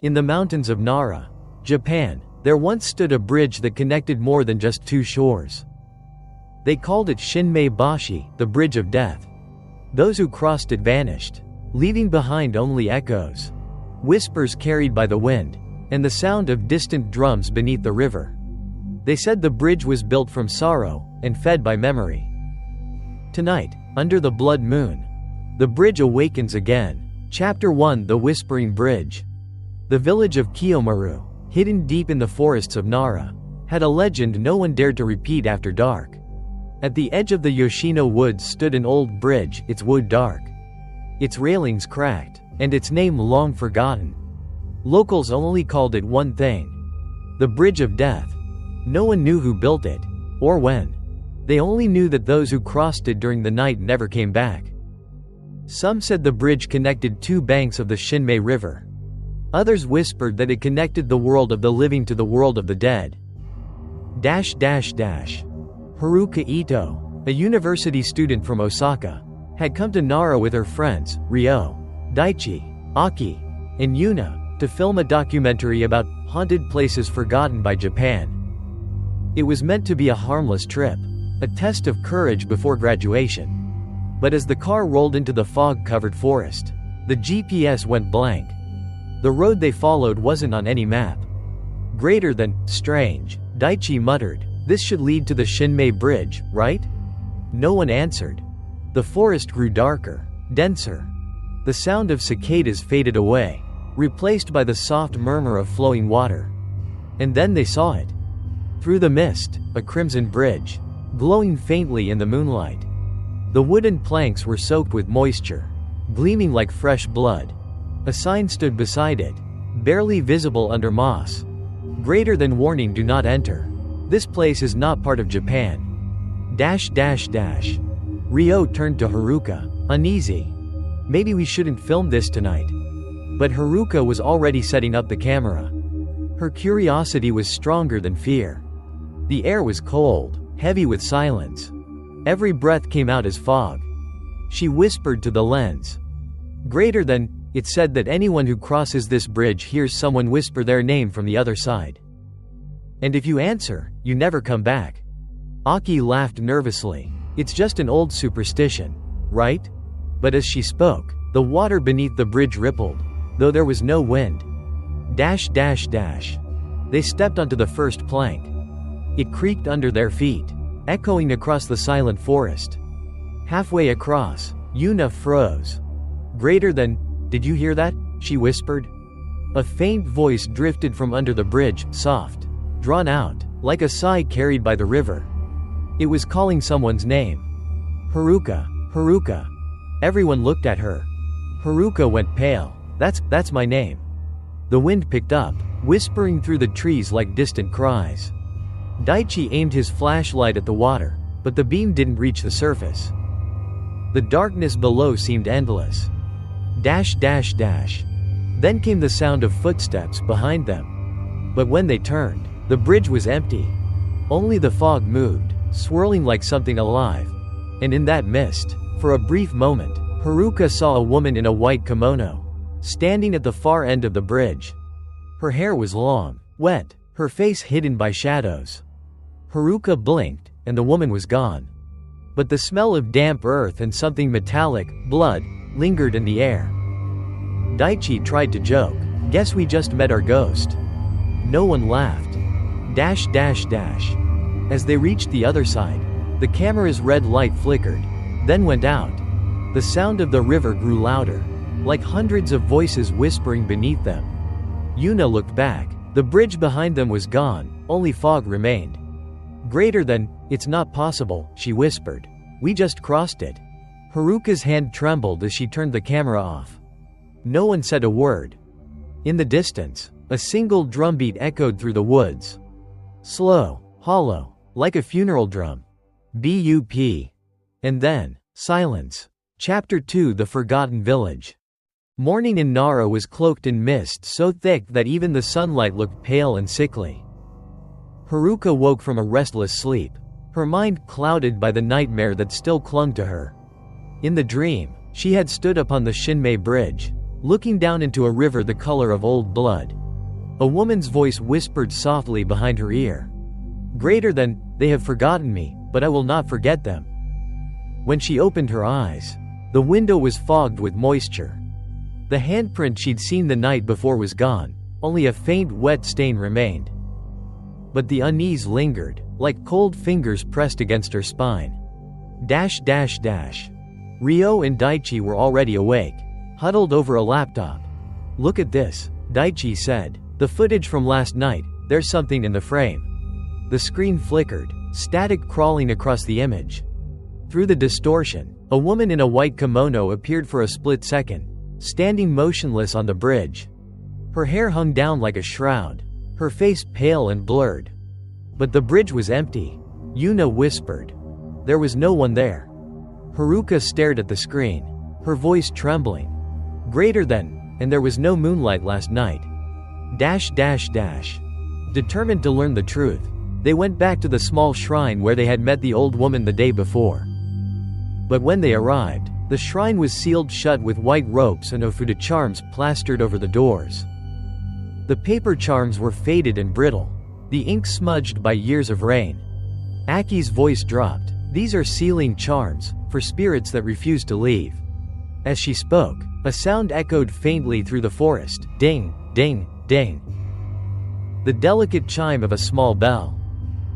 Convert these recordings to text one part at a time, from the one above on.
In the mountains of Nara, Japan, there once stood a bridge that connected more than just two shores. They called it Shinmei Bashi, the Bridge of Death. Those who crossed it vanished, leaving behind only echoes, whispers carried by the wind, and the sound of distant drums beneath the river. They said the bridge was built from sorrow and fed by memory. Tonight, under the blood moon, the bridge awakens again. Chapter 1: The Whispering Bridge. The village of Kiyomaru, hidden deep in the forests of Nara, had a legend no one dared to repeat after dark. At the edge of the Yoshino woods stood an old bridge, its wood dark, its railings cracked, and its name long forgotten. Locals only called it one thing: the Bridge of Death. No one knew who built it, or when. They only knew that those who crossed it during the night never came back. Some said the bridge connected two banks of the Shinmei River. Others whispered that it connected the world of the living to the world of the dead. Haruka Ito, a university student from Osaka, had come to Nara with her friends, Ryo, Daichi, Aki, and Yuna, to film a documentary about haunted places forgotten by Japan. It was meant to be a harmless trip, a test of courage before graduation. But as the car rolled into the fog-covered forest, the GPS went blank. The road they followed wasn't on any map. Greater than strange, Daichi muttered, "This should lead to the Shinmei Bridge, right?" No one answered. The forest grew darker, denser. The sound of cicadas faded away, replaced by the soft murmur of flowing water. And then they saw it. Through the mist, a crimson bridge, glowing faintly in the moonlight. The wooden planks were soaked with moisture, gleaming like fresh blood. A sign stood beside it, barely visible under moss. Greater than warning: do not enter. This place is not part of Japan. Ryo turned to Haruka, uneasy. Maybe we shouldn't film this tonight. But Haruka was already setting up the camera. Her curiosity was stronger than fear. The air was cold, heavy with silence. Every breath came out as fog. She whispered to the lens. Greater than, it said that anyone who crosses this bridge hears someone whisper their name from the other side. And if you answer, you never come back. Aki laughed nervously. It's just an old superstition, right? But as she spoke, the water beneath the bridge rippled, though there was no wind. They stepped onto the first plank. It creaked under their feet, echoing across the silent forest. Halfway across, Yuna froze. Greater than, did you hear that? She whispered. A faint voice drifted from under the bridge, soft, drawn out, like a sigh carried by the river. It was calling someone's name. Haruka, Haruka. Everyone looked at her. Haruka went pale. That's my name. The wind picked up, whispering through the trees like distant cries. Daichi aimed his flashlight at the water, but the beam didn't reach the surface. The darkness below seemed endless. Then came the sound of footsteps behind them. But when they turned, the bridge was empty. Only the fog moved, swirling like something alive. And in that mist, for a brief moment, Haruka saw a woman in a white kimono, standing at the far end of the bridge. Her hair was long, wet, her face hidden by shadows. Haruka blinked, and the woman was gone. But the smell of damp earth and something metallic, blood, lingered in the air. Daichi tried to joke, "Guess we just met our ghost." No one laughed. As they reached the other side, the camera's red light flickered, then went out. The sound of the river grew louder, like hundreds of voices whispering beneath them. Yuna looked back. The bridge behind them was gone, only fog remained. Greater than, it's not possible, she whispered. We just crossed it. Haruka's hand trembled as she turned the camera off. No one said a word. In the distance, a single drumbeat echoed through the woods. Slow, hollow, like a funeral drum. Bup. And then, silence. Chapter 2: The Forgotten Village. Morning in Nara was cloaked in mist so thick that even the sunlight looked pale and sickly. Haruka woke from a restless sleep, her mind clouded by the nightmare that still clung to her. In the dream, she had stood upon the Shinmei Bridge, looking down into a river the color of old blood. A woman's voice whispered softly behind her ear. Greater than, they have forgotten me, but I will not forget them. When she opened her eyes, the window was fogged with moisture. The handprint she'd seen the night before was gone, only a faint wet stain remained. But the unease lingered, like cold fingers pressed against her spine. Ryo and Daichi were already awake, huddled over a laptop. Look at this, Daichi said. The footage from last night, there's something in the frame. The screen flickered, static crawling across the image. Through the distortion, a woman in a white kimono appeared for a split second, standing motionless on the bridge. Her hair hung down like a shroud, her face pale and blurred. But the bridge was empty. Yuna whispered. There was no one there. Haruka stared at the screen, her voice trembling. Greater than, and there was no moonlight last night. Determined to learn the truth, they went back to the small shrine where they had met the old woman the day before. But when they arrived, the shrine was sealed shut with white ropes and Ofuda charms plastered over the doors. The paper charms were faded and brittle, the ink smudged by years of rain. Aki's voice dropped. These are sealing charms, for spirits that refuse to leave. As she spoke, a sound echoed faintly through the forest. Ding, ding, ding. The delicate chime of a small bell.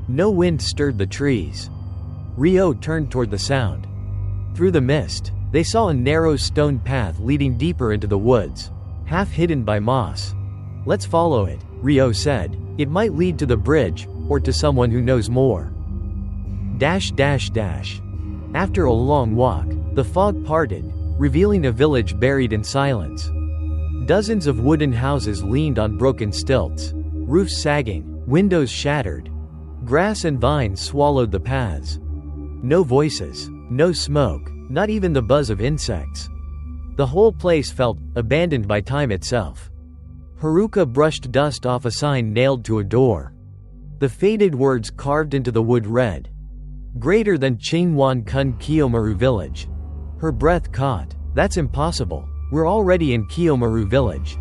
No wind stirred the trees. Ryo turned toward the sound. Through the mist, they saw a narrow stone path leading deeper into the woods, half hidden by moss. Let's follow it, Ryo said. It might lead to the bridge, or to someone who knows more. After a long walk, the fog parted, revealing a village buried in silence. Dozens of wooden houses leaned on broken stilts, roofs sagging, windows shattered. Grass and vines swallowed the paths. No voices, no smoke, not even the buzz of insects. The whole place felt abandoned by time itself. Haruka brushed dust off a sign nailed to a door. The faded words carved into the wood read, Greater than Chingwan Kun Kiyomaru Village. Her breath caught. That's impossible. We're already in Kiyomaru Village.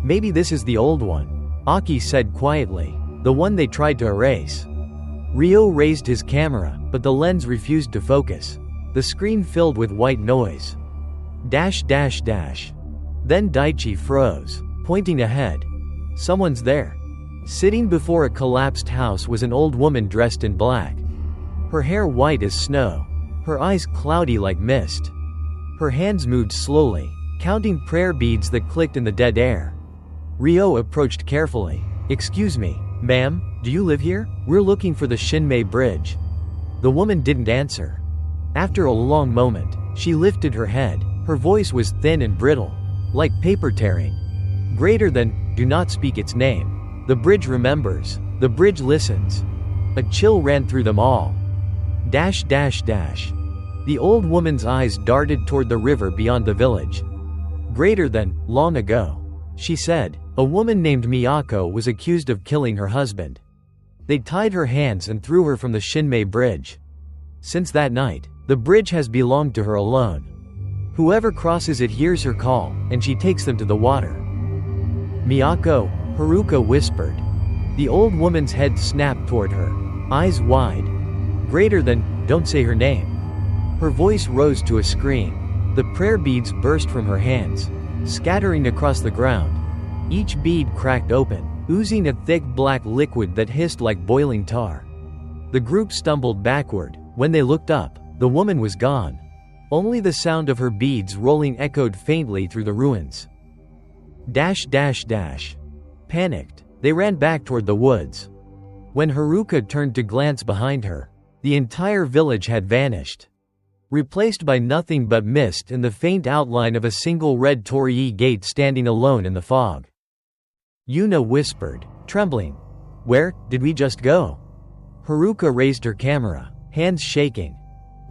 Maybe this is the old one, Aki said quietly, the one they tried to erase. Ryo raised his camera, but the lens refused to focus. The screen filled with white noise. Then Daichi froze, pointing ahead. Someone's there. Sitting before a collapsed house was an old woman dressed in black. Her hair white as snow, her eyes cloudy like mist. Her hands moved slowly, counting prayer beads that clicked in the dead air. Ryo approached carefully. Excuse me, ma'am, do you live here? We're looking for the Shinmei Bridge. The woman didn't answer. After a long moment, she lifted her head. Her voice was thin and brittle, like paper tearing. Greater than, do not speak its name. The bridge remembers. The bridge listens. A chill ran through them all. The old woman's eyes darted toward the river beyond the village. Greater than, long ago, she said, a woman named Miyako was accused of killing her husband. They tied her hands and threw her from the Shinmei Bridge. Since that night, the bridge has belonged to her alone. Whoever crosses it hears her call, and she takes them to the water. Miyako, Haruka whispered. The old woman's head snapped toward her, eyes wide. Greater than, don't say her name. Her voice rose to a scream. The prayer beads burst from her hands, scattering across the ground. Each bead cracked open, oozing a thick black liquid that hissed like boiling tar. The group stumbled backward. When they looked up, the woman was gone. Only the sound of her beads rolling echoed faintly through the ruins. Panicked, they ran back toward the woods. When Haruka turned to glance behind her, the entire village had vanished, replaced by nothing but mist and the faint outline of a single red torii gate standing alone in the fog. Yuna whispered, trembling. Where did we just go? Haruka raised her camera, hands shaking.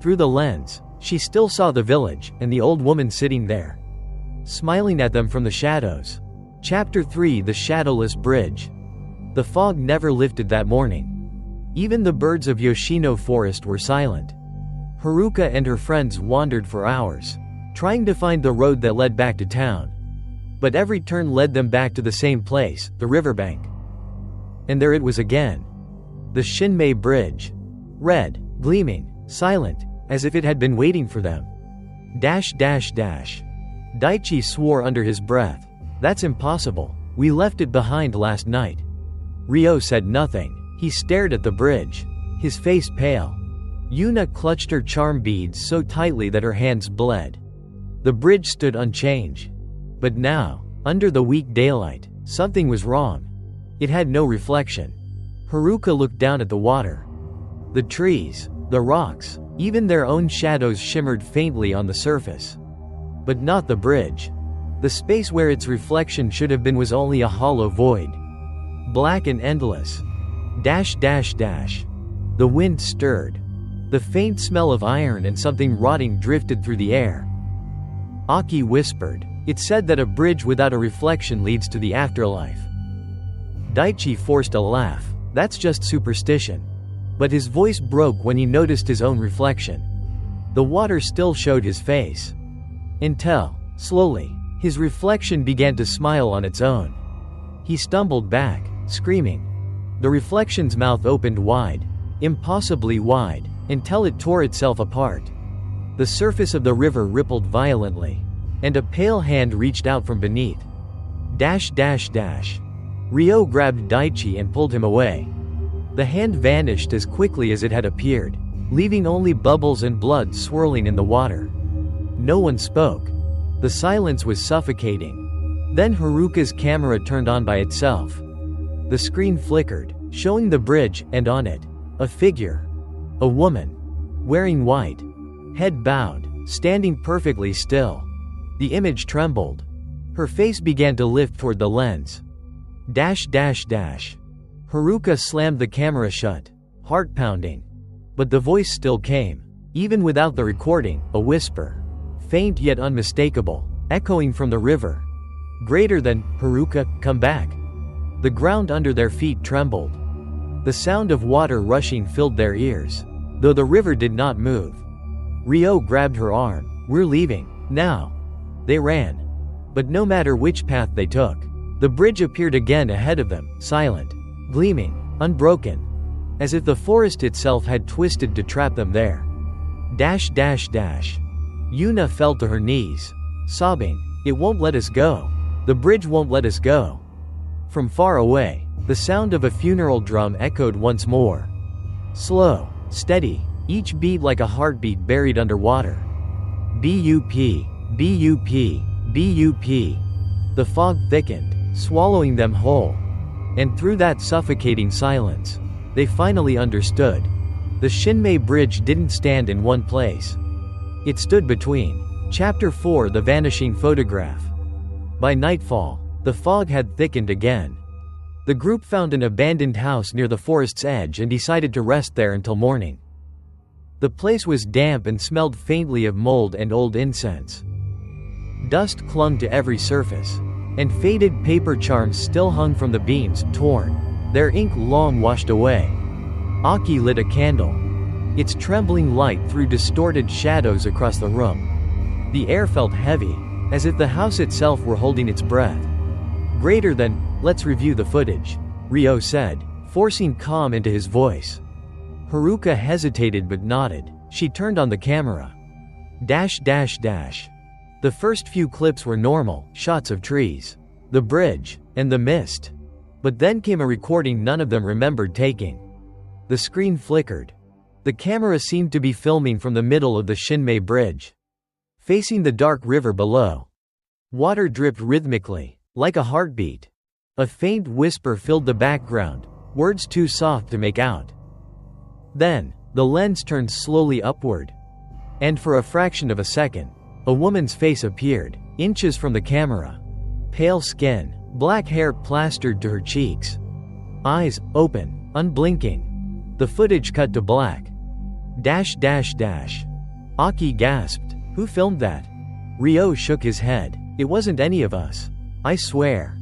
Through the lens, she still saw the village and the old woman sitting there, smiling at them from the shadows. Chapter 3: The Shadowless Bridge. The fog never lifted that morning. Even the birds of Yoshino Forest were silent. Haruka and her friends wandered for hours, trying to find the road that led back to town. But every turn led them back to the same place, the riverbank. And there it was again. The Shinmei Bridge. Red, gleaming, silent, as if it had been waiting for them. Daichi swore under his breath. That's impossible. We left it behind last night. Ryo said nothing. He stared at the bridge, his face pale. Yuna clutched her charm beads so tightly that her hands bled. The bridge stood unchanged. But now, under the weak daylight, something was wrong. It had no reflection. Haruka looked down at the water. The trees, the rocks, even their own shadows shimmered faintly on the surface. But not the bridge. The space where its reflection should have been was only a hollow void. Black and endless. The wind stirred. The faint smell of iron and something rotting drifted through the air. Aki whispered. It said that a bridge without a reflection leads to the afterlife. Daichi forced a laugh. That's just superstition. But his voice broke when he noticed his own reflection. The water still showed his face. Until, slowly, his reflection began to smile on its own. He stumbled back, screaming. The reflection's mouth opened wide, impossibly wide, until it tore itself apart. The surface of the river rippled violently, and a pale hand reached out from beneath. Ryo grabbed Daichi and pulled him away. The hand vanished as quickly as it had appeared, leaving only bubbles and blood swirling in the water. No one spoke. The silence was suffocating. Then Haruka's camera turned on by itself. The screen flickered, showing the bridge, and on it, a figure. A woman. Wearing white. Head bowed, standing perfectly still. The image trembled. Her face began to lift toward the lens. Haruka slammed the camera shut, heart pounding. But the voice still came, even without the recording, a whisper. Faint yet unmistakable, echoing from the river. Greater than, Haruka, come back. The ground under their feet trembled. The sound of water rushing filled their ears, though the river did not move. Ryo grabbed her arm. We're leaving, now. They ran. But no matter which path they took, the bridge appeared again ahead of them, silent, gleaming, unbroken, as if the forest itself had twisted to trap them there. Yuna fell to her knees, sobbing, It won't let us go. The bridge won't let us go. From far away, the sound of a funeral drum echoed once more. Slow, steady, each beat like a heartbeat buried underwater. B-U-P, B-U-P, B-U-P. The fog thickened, swallowing them whole. And through that suffocating silence, they finally understood. The Shinmei Bridge didn't stand in one place. It stood between. Chapter 4: The Vanishing Photograph. By nightfall, the fog had thickened again. The group found an abandoned house near the forest's edge and decided to rest there until morning. The place was damp and smelled faintly of mold and old incense. Dust clung to every surface, and faded paper charms still hung from the beams, torn, their ink long washed away. Aki lit a candle. Its trembling light threw distorted shadows across the room. The air felt heavy, as if the house itself were holding its breath. Greater than, let's review the footage, Ryo said, forcing calm into his voice. Haruka hesitated but nodded. She turned on the camera. The first few clips were normal, shots of trees, the bridge, and the mist. But then came a recording none of them remembered taking. The screen flickered. The camera seemed to be filming from the middle of the Shinmei Bridge, facing the dark river below. Water dripped rhythmically, like a heartbeat. A faint whisper filled the background, words too soft to make out. Then, the lens turned slowly upward. And for a fraction of a second, a woman's face appeared, inches from the camera. Pale skin, black hair plastered to her cheeks. Eyes, open, unblinking. The footage cut to black. Aki gasped. Who filmed that? Ryo shook his head. It wasn't any of us. I swear.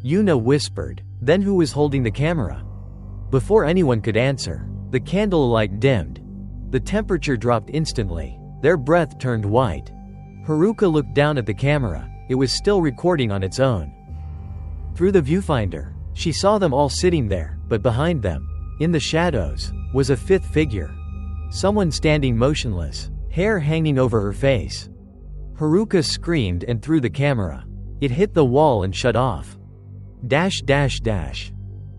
Yuna whispered. Then who was holding the camera? Before anyone could answer, the candlelight dimmed. The temperature dropped instantly. Their breath turned white. Haruka looked down at the camera. it was still recording on its own. Through the viewfinder, she saw them all sitting there, but behind them, in the shadows, was a fifth figure. Someone standing motionless, hair hanging over her face. Haruka screamed and threw the camera. It hit the wall and shut off.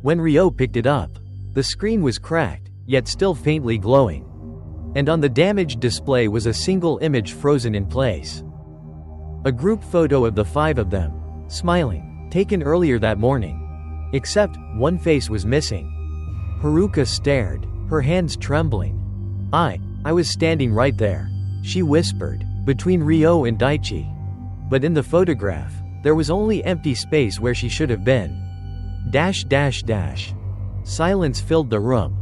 When Ryo picked it up, the screen was cracked, yet still faintly glowing. And on the damaged display was a single image frozen in place. A group photo of the 5 of them, smiling, taken earlier that morning. Except, one face was missing. Haruka stared, her hands trembling. I was standing right there, she whispered, between Ryo and Daichi. But in the photograph, there was only empty space where she should have been. Silence filled the room.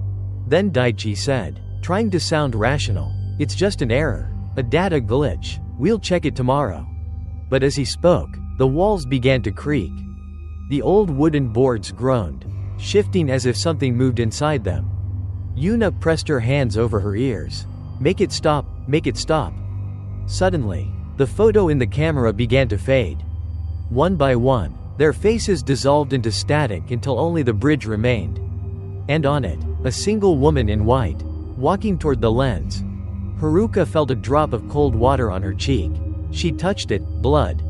Then Daichi said, trying to sound rational, "It's just an error, a data glitch, we'll check it tomorrow." But as he spoke, the walls began to creak. The old wooden boards groaned, shifting as if something moved inside them. Yuna pressed her hands over her ears. Make it stop, make it stop." Suddenly, the photo in the camera began to fade. One by one, their faces dissolved into static until only the bridge remained. And on it, a single woman in white, walking toward the lens. Haruka felt a drop of cold water on her cheek. She touched it, blood.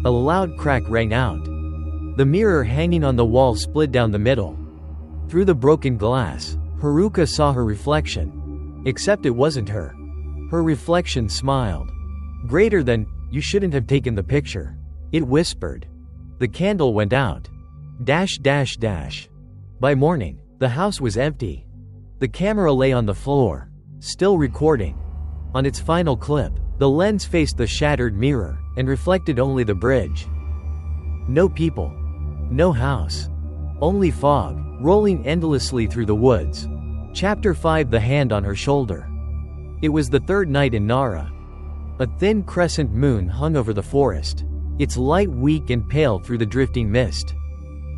A loud crack rang out. The mirror hanging on the wall split down the middle. Through the broken glass, Haruka saw her reflection. Except it wasn't her. Her reflection smiled. Greater than, "You shouldn't have taken the picture," it whispered. The candle went out. By morning, the house was empty. The camera lay on the floor, still recording. On its final clip, the lens faced the shattered mirror and reflected only the bridge. No people. No house. Only fog, rolling endlessly through the woods. Chapter 5. The hand on her shoulder. It was the third night in Nara. A thin crescent moon hung over the forest, its light weak and pale through the drifting mist.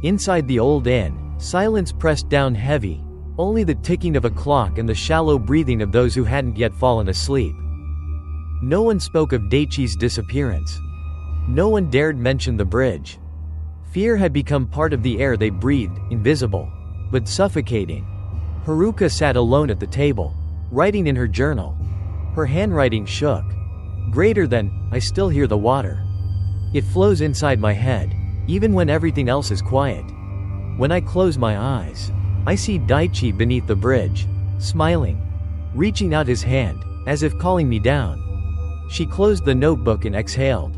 Inside the old inn, silence pressed down heavy, only the ticking of a clock and the shallow breathing of those who hadn't yet fallen asleep. No one spoke of Daichi's disappearance. No one dared mention the bridge. Fear had become part of the air they breathed, invisible, but suffocating. Haruka sat alone at the table, writing in her journal. Her handwriting shook. Greater than, "I still hear the water. It flows inside my head, even when everything else is quiet. When I close my eyes, I see Daichi beneath the bridge, smiling, reaching out his hand, as if calling me down." She closed the notebook and exhaled.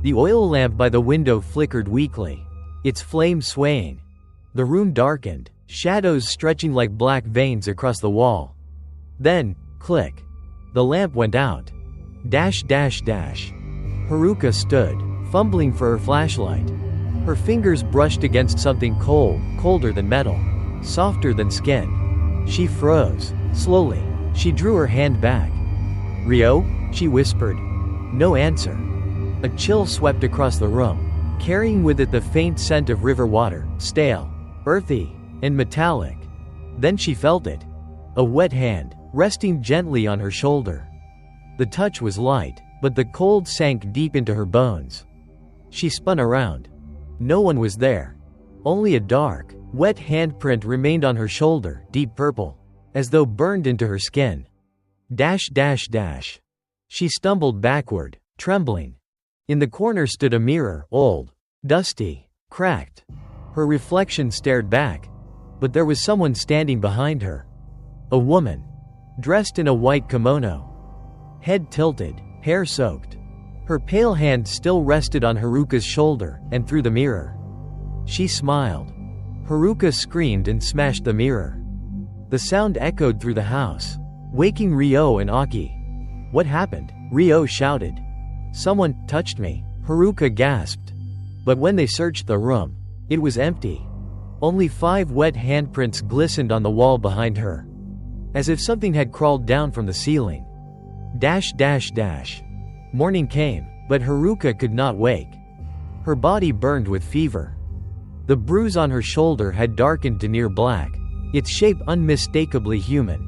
The oil lamp by the window flickered weakly, its flame swaying. The room darkened, shadows stretching like black veins across the wall. Then, click. The lamp went out. Haruka stood, fumbling for her flashlight. Her fingers brushed against something cold, colder than metal, softer than skin. She froze. Slowly, she drew her hand back. "Ryo?" she whispered. No answer. A chill swept across the room, carrying with it the faint scent of river water, stale, earthy, and metallic. Then she felt it. A wet hand, resting gently on her shoulder. The touch was light, but the cold sank deep into her bones. She spun around. No one was there. Only a dark, wet handprint remained on her shoulder, deep purple, as though burned into her skin. She stumbled backward, trembling. In the corner stood a mirror, old, dusty, cracked. Her reflection stared back, but there was someone standing behind her. A woman, dressed in a white kimono. Head tilted, hair soaked. Her pale hand still rested on Haruka's shoulder, and through the mirror. She smiled. Haruka screamed and smashed the mirror. The sound echoed through the house, waking Ryo and Aki. "What happened?" Ryo shouted. "Someone touched me," Haruka gasped. But when they searched the room, it was empty. Only 5 wet handprints glistened on the wall behind her, as if something had crawled down from the ceiling. Morning came, but Haruka could not wake. Her body burned with fever. The bruise on her shoulder had darkened to near black, its shape unmistakably human.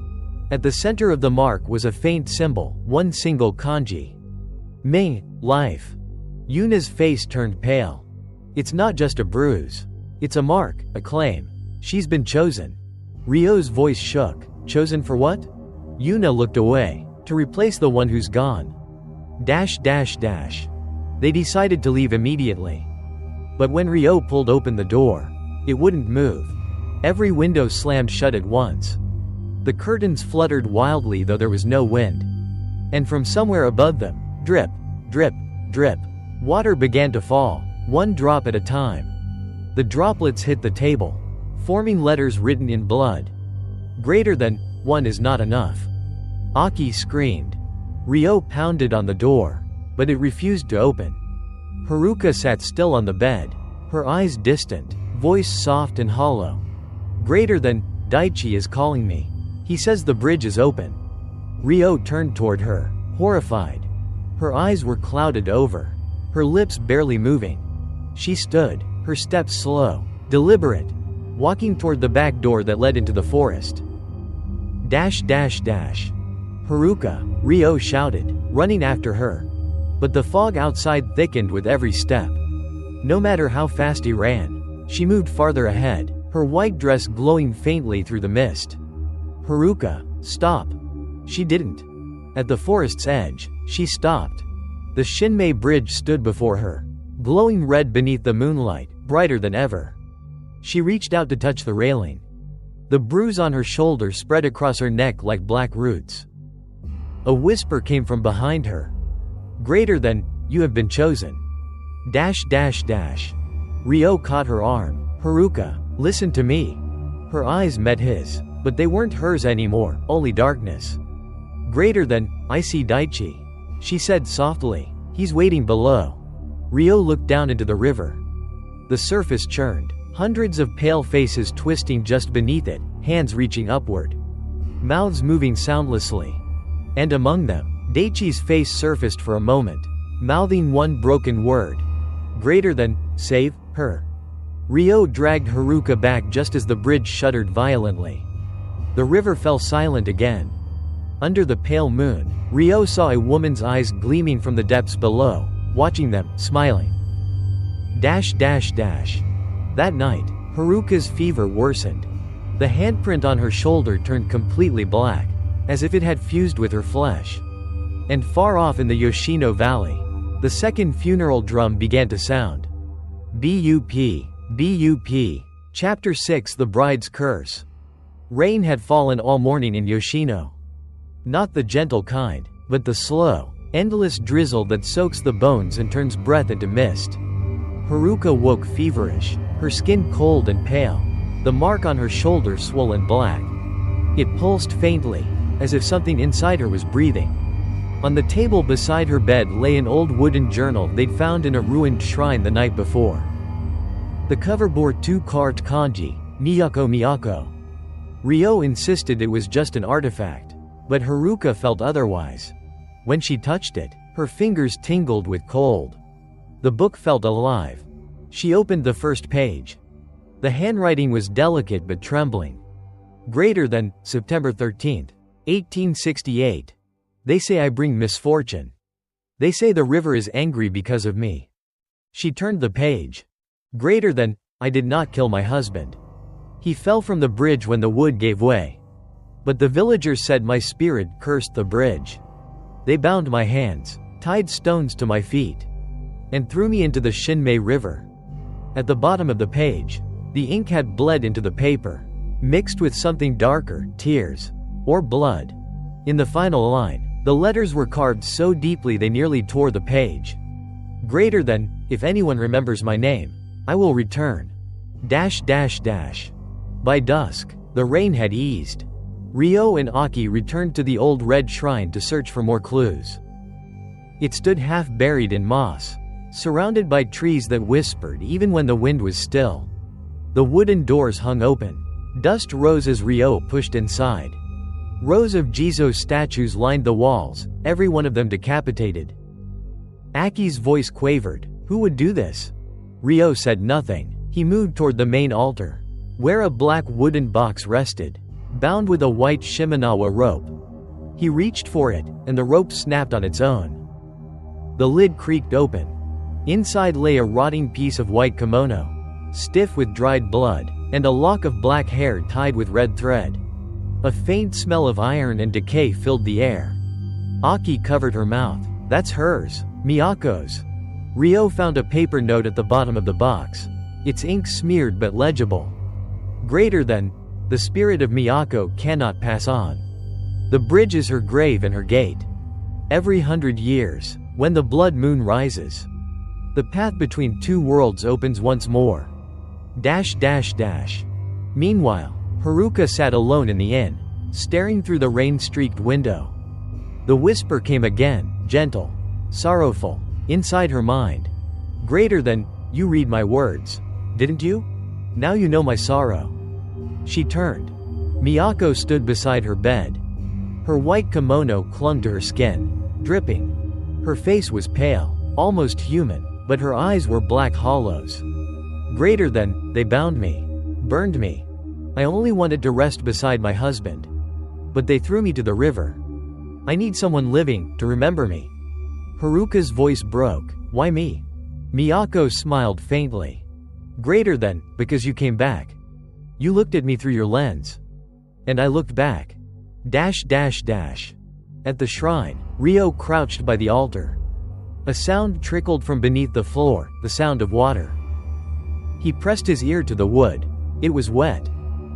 At the center of the mark was a faint symbol, one single kanji. Life. Yuna's face turned pale. It's not just a bruise. It's a mark, a claim. She's been chosen. Ryo's voice shook. Chosen for what? Yuna looked away. To replace the one who's gone. They decided to leave immediately. But when Ryo pulled open the door, it wouldn't move. Every window slammed shut at once. The curtains fluttered wildly though there was no wind. And from somewhere above them, drip, drip, drip, water began to fall, one drop at a time. The droplets hit the table, forming letters written in blood. Greater than, one is not enough. Aki screamed. Ryo pounded on the door, but it refused to open. Haruka sat still on the bed, her eyes distant, voice soft and hollow. Greater than, Daichi is calling me. He says the bridge is open. Ryo turned toward her, horrified. Her eyes were clouded over, her lips barely moving. She stood, her steps slow, deliberate, walking toward the back door that led into the forest. Haruka, Ryo shouted, running after her. But the fog outside thickened with every step. No matter how fast he ran, she moved farther ahead, her white dress glowing faintly through the mist. Haruka, stop. She didn't. At the forest's edge, she stopped. The Shinmei Bridge stood before her, glowing red beneath the moonlight, brighter than ever. She reached out to touch the railing. The bruise on her shoulder spread across her neck like black roots. A whisper came from behind her. Greater than, you have been chosen. Ryo caught her arm. Haruka, listen to me. Her eyes met his, but they weren't hers anymore, only darkness. Greater than, I see Daichi. She said softly, he's waiting below. Ryo looked down into the river. The surface churned, hundreds of pale faces twisting just beneath it, hands reaching upward. Mouths moving soundlessly. And among them, Daichi's face surfaced for a moment, mouthing one broken word. Greater than, save her. Ryo dragged Haruka back just as the bridge shuddered violently. The river fell silent again. Under the pale moon, Ryo saw a woman's eyes gleaming from the depths below, watching them, smiling. That night, Haruka's fever worsened. The handprint on her shoulder turned completely black, as if it had fused with her flesh. And far off in the Yoshino Valley, the second funeral drum began to sound. BUP. Chapter 6 The Bride's Curse. Rain had fallen all morning in Yoshino. Not the gentle kind, but the slow, endless drizzle that soaks the bones and turns breath into mist. Haruka woke feverish, her skin cold and pale, the mark on her shoulder swollen black. It pulsed faintly, as if something inside her was breathing. On the table beside her bed lay an old wooden journal they'd found in a ruined shrine the night before. The cover bore 2 carved kanji, Miyako. Ryo insisted it was just an artifact, but Haruka felt otherwise. When she touched it, her fingers tingled with cold. The book felt alive. She opened the first page. The handwriting was delicate but trembling. Greater than, September 13th, 1868. They say I bring misfortune. They say the river is angry because of me. She turned the page. Greater than, I did not kill my husband. He fell from the bridge when the wood gave way. But the villagers said my spirit cursed the bridge. They bound my hands, tied stones to my feet, and threw me into the Shinmei River. At the bottom of the page, the ink had bled into the paper, mixed with something darker, tears, or blood. In the final line, the letters were carved so deeply they nearly tore the page. Greater than, if anyone remembers my name, I will return. By dusk, the rain had eased. Ryo and Aki returned to the old red shrine to search for more clues. It stood half buried in moss, surrounded by trees that whispered even when the wind was still. The wooden doors hung open. Dust rose as Ryo pushed inside. Rows of Jizo statues lined the walls, every one of them decapitated. Aki's voice quavered. Who would do this? Ryo said nothing. He moved toward the main altar, where a black wooden box rested, bound with a white Shimenawa rope. He reached for it, and the rope snapped on its own. The lid creaked open. Inside lay a rotting piece of white kimono, stiff with dried blood, and a lock of black hair tied with red thread. A faint smell of iron and decay filled the air. Aki covered her mouth. That's hers, Miyako's. Ryo found a paper note at the bottom of the box. Its ink smeared but legible. Greater than, the spirit of Miyako cannot pass on. The bridge is her grave and her gate. Every 100 years, when the blood moon rises, the path between two worlds opens once more. Meanwhile, Haruka sat alone in the inn, staring through the rain-streaked window. The whisper came again, gentle, sorrowful, inside her mind. Greater than, you read my words, didn't you? Now you know my sorrow. She turned. Miyako stood beside her bed. Her white kimono clung to her skin, dripping. Her face was pale, almost human, but her eyes were black hollows. Greater than, they bound me, burned me. I only wanted to rest beside my husband. But they threw me to the river. I need someone living, to remember me. Haruka's voice broke. Why me? Miyako smiled faintly. Greater than, because you came back. You looked at me through your lens. And I looked back. At the shrine, Ryo crouched by the altar. A sound trickled from beneath the floor, the sound of water. He pressed his ear to the wood. It was wet.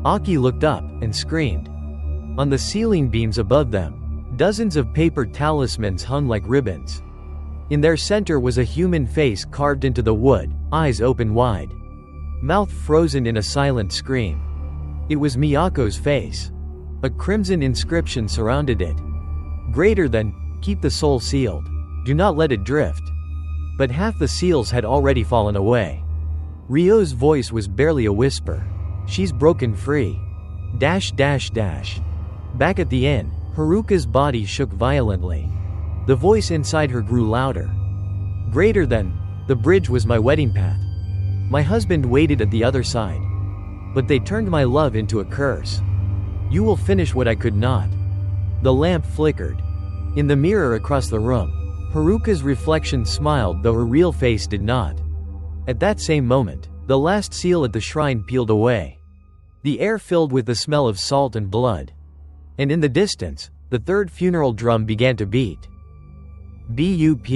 Aki looked up, and screamed. On the ceiling beams above them, dozens of paper talismans hung like ribbons. In their center was a human face carved into the wood, eyes open wide. Mouth frozen in a silent scream. It was Miyako's face. A crimson inscription surrounded it. Greater than, keep the soul sealed. Do not let it drift. But half the seals had already fallen away. Ryo's voice was barely a whisper. She's broken free. Back at the inn, Haruka's body shook violently. The voice inside her grew louder. Greater than, the bridge was my wedding path. My husband waited at the other side. But they turned my love into a curse. You will finish what I could not. The lamp flickered. In the mirror across the room, Haruka's reflection smiled though her real face did not. At that same moment, the last seal at the shrine peeled away. The air filled with the smell of salt and blood. And in the distance, the third funeral drum began to beat. BUP.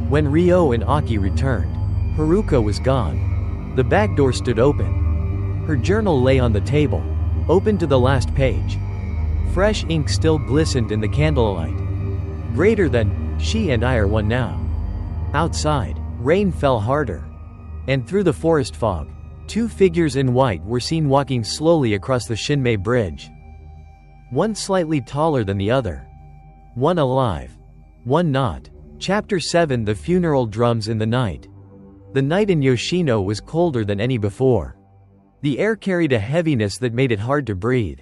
When Ryo and Aki returned, Haruka was gone. The back door stood open. Her journal lay on the table, open to the last page. Fresh ink still glistened in the candlelight. Greater than, she and I are one now. Outside, rain fell harder. And through the forest fog, two figures in white were seen walking slowly across the Shinmei Bridge. One slightly taller than the other. One alive. One not. Chapter 7 The Funeral Drums in the Night. The night in Yoshino was colder than any before. The air carried a heaviness that made it hard to breathe.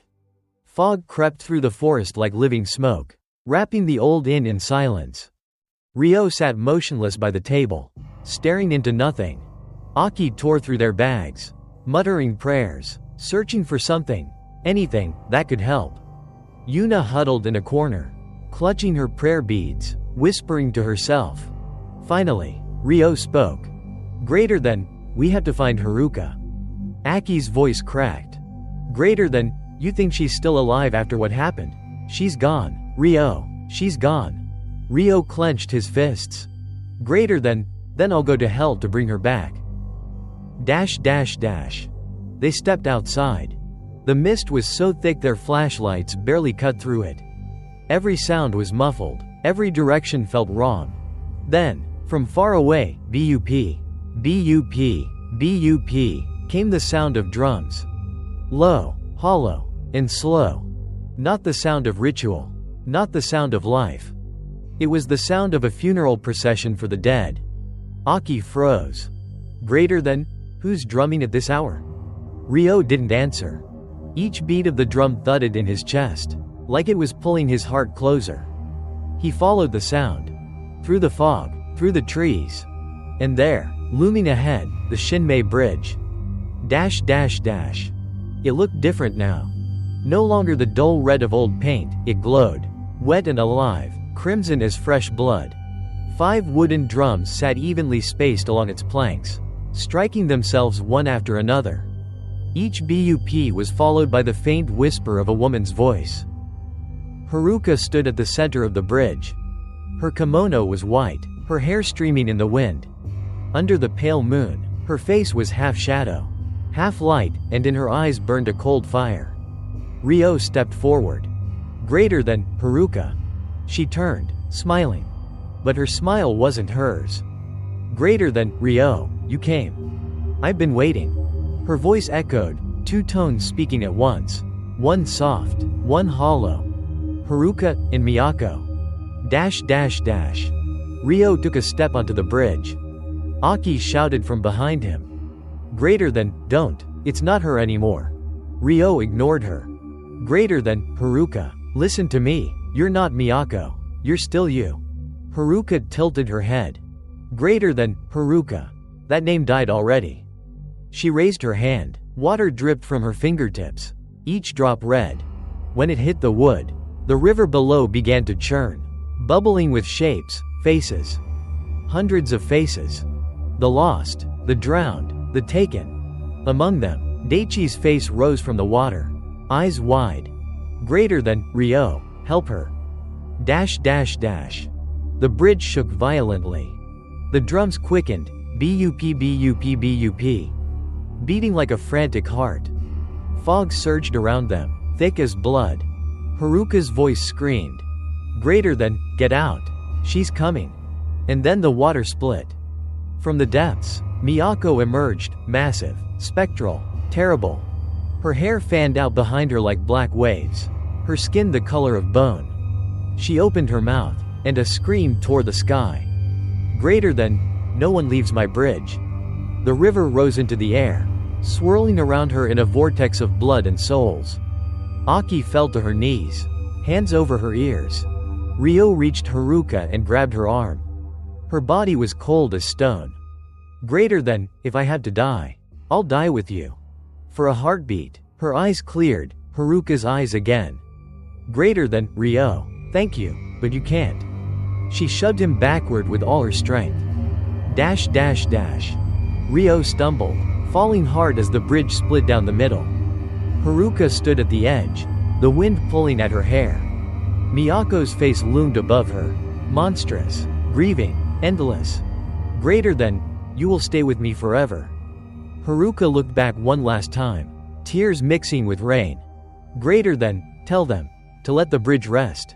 Fog crept through the forest like living smoke, wrapping the old inn in silence. Ryo sat motionless by the table, staring into nothing. Aki tore through their bags, muttering prayers, searching for something, anything, that could help. Yuna huddled in a corner, clutching her prayer beads, whispering to herself. Finally, Ryo spoke. Greater than, we have to find Haruka. Aki's voice cracked. Greater than, you think she's still alive after what happened? She's gone, Ryo, she's gone. Ryo clenched his fists. Greater than, then I'll go to hell to bring her back. They stepped outside. The mist was so thick their flashlights barely cut through it. Every sound was muffled, every direction felt wrong. Then, from far away, BUP, came the sound of drums. Low, hollow, and slow. Not the sound of ritual. Not the sound of life. It was the sound of a funeral procession for the dead. Aki froze. Greater than, who's drumming at this hour? Ryo didn't answer. Each beat of the drum thudded in his chest, like it was pulling his heart closer. He followed the sound. Through the fog, through the trees. And there, looming ahead, the Shinmei Bridge. It looked different now. No longer the dull red of old paint, it glowed. Wet and alive, crimson as fresh blood. 5 wooden drums sat evenly spaced along its planks, striking themselves one after another. Each BUP was followed by the faint whisper of a woman's voice. Haruka stood at the center of the bridge. Her kimono was white, her hair streaming in the wind. Under the pale moon, her face was half shadow, half light, and in her eyes burned a cold fire. Ryo stepped forward. Greater than Haruka. She turned, smiling. But her smile wasn't hers. Greater than Ryo, you came. I've been waiting. Her voice echoed, 2 tones speaking at once. One soft, one hollow. Haruka and Miyako. Ryo took a step onto the bridge. Aki shouted from behind him. Greater than, don't, it's not her anymore. Ryo ignored her. Greater than, Haruka, listen to me, you're not Miyako, you're still you. Haruka tilted her head. Greater than, Haruka. That name died already. She raised her hand. Water dripped from her fingertips, each drop red. When it hit the wood, the river below began to churn, bubbling with shapes, faces. Hundreds of faces. The lost, the drowned, the taken. Among them, Daichi's face rose from the water, eyes wide. Greater than, Ryo, help her. The bridge shook violently. The drums quickened, BUP, beating like a frantic heart. Fog surged around them, thick as blood. Haruka's voice screamed. Greater than, get out. She's coming. And then the water split. From the depths, Miyako emerged, massive, spectral, terrible. Her hair fanned out behind her like black waves, her skin the color of bone. She opened her mouth, and a scream tore the sky. Greater than, no one leaves my bridge. The river rose into the air, swirling around her in a vortex of blood and souls. Aki fell to her knees, hands over her ears. Ryo reached Haruka and grabbed her arm. Her body was cold as stone. Greater than, if I had to die, I'll die with you. For a heartbeat, her eyes cleared, Haruka's eyes again. Greater than, Ryo, thank you, but you can't. She shoved him backward with all her strength. Ryo stumbled, falling hard as the bridge split down the middle. Haruka stood at the edge, the wind pulling at her hair. Miyako's face loomed above her, monstrous, grieving, endless. Greater than, you will stay with me forever. Haruka looked back one last time, tears mixing with rain. Greater than, tell them, to let the bridge rest.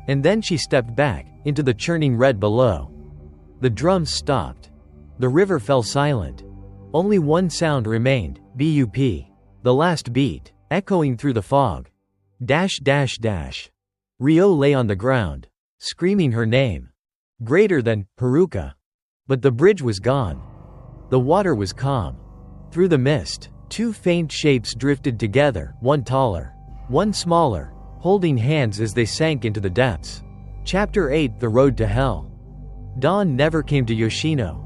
And then she stepped back, into the churning red below. The drums stopped. The river fell silent. Only one sound remained, BUP. The last beat, echoing through the fog. Ryo lay on the ground, screaming her name. Greater than, Haruka. But the bridge was gone. The water was calm. Through the mist, 2 faint shapes drifted together, one taller, one smaller, holding hands as they sank into the depths. Chapter 8: The Road to Hell. Dawn never came to Yoshino.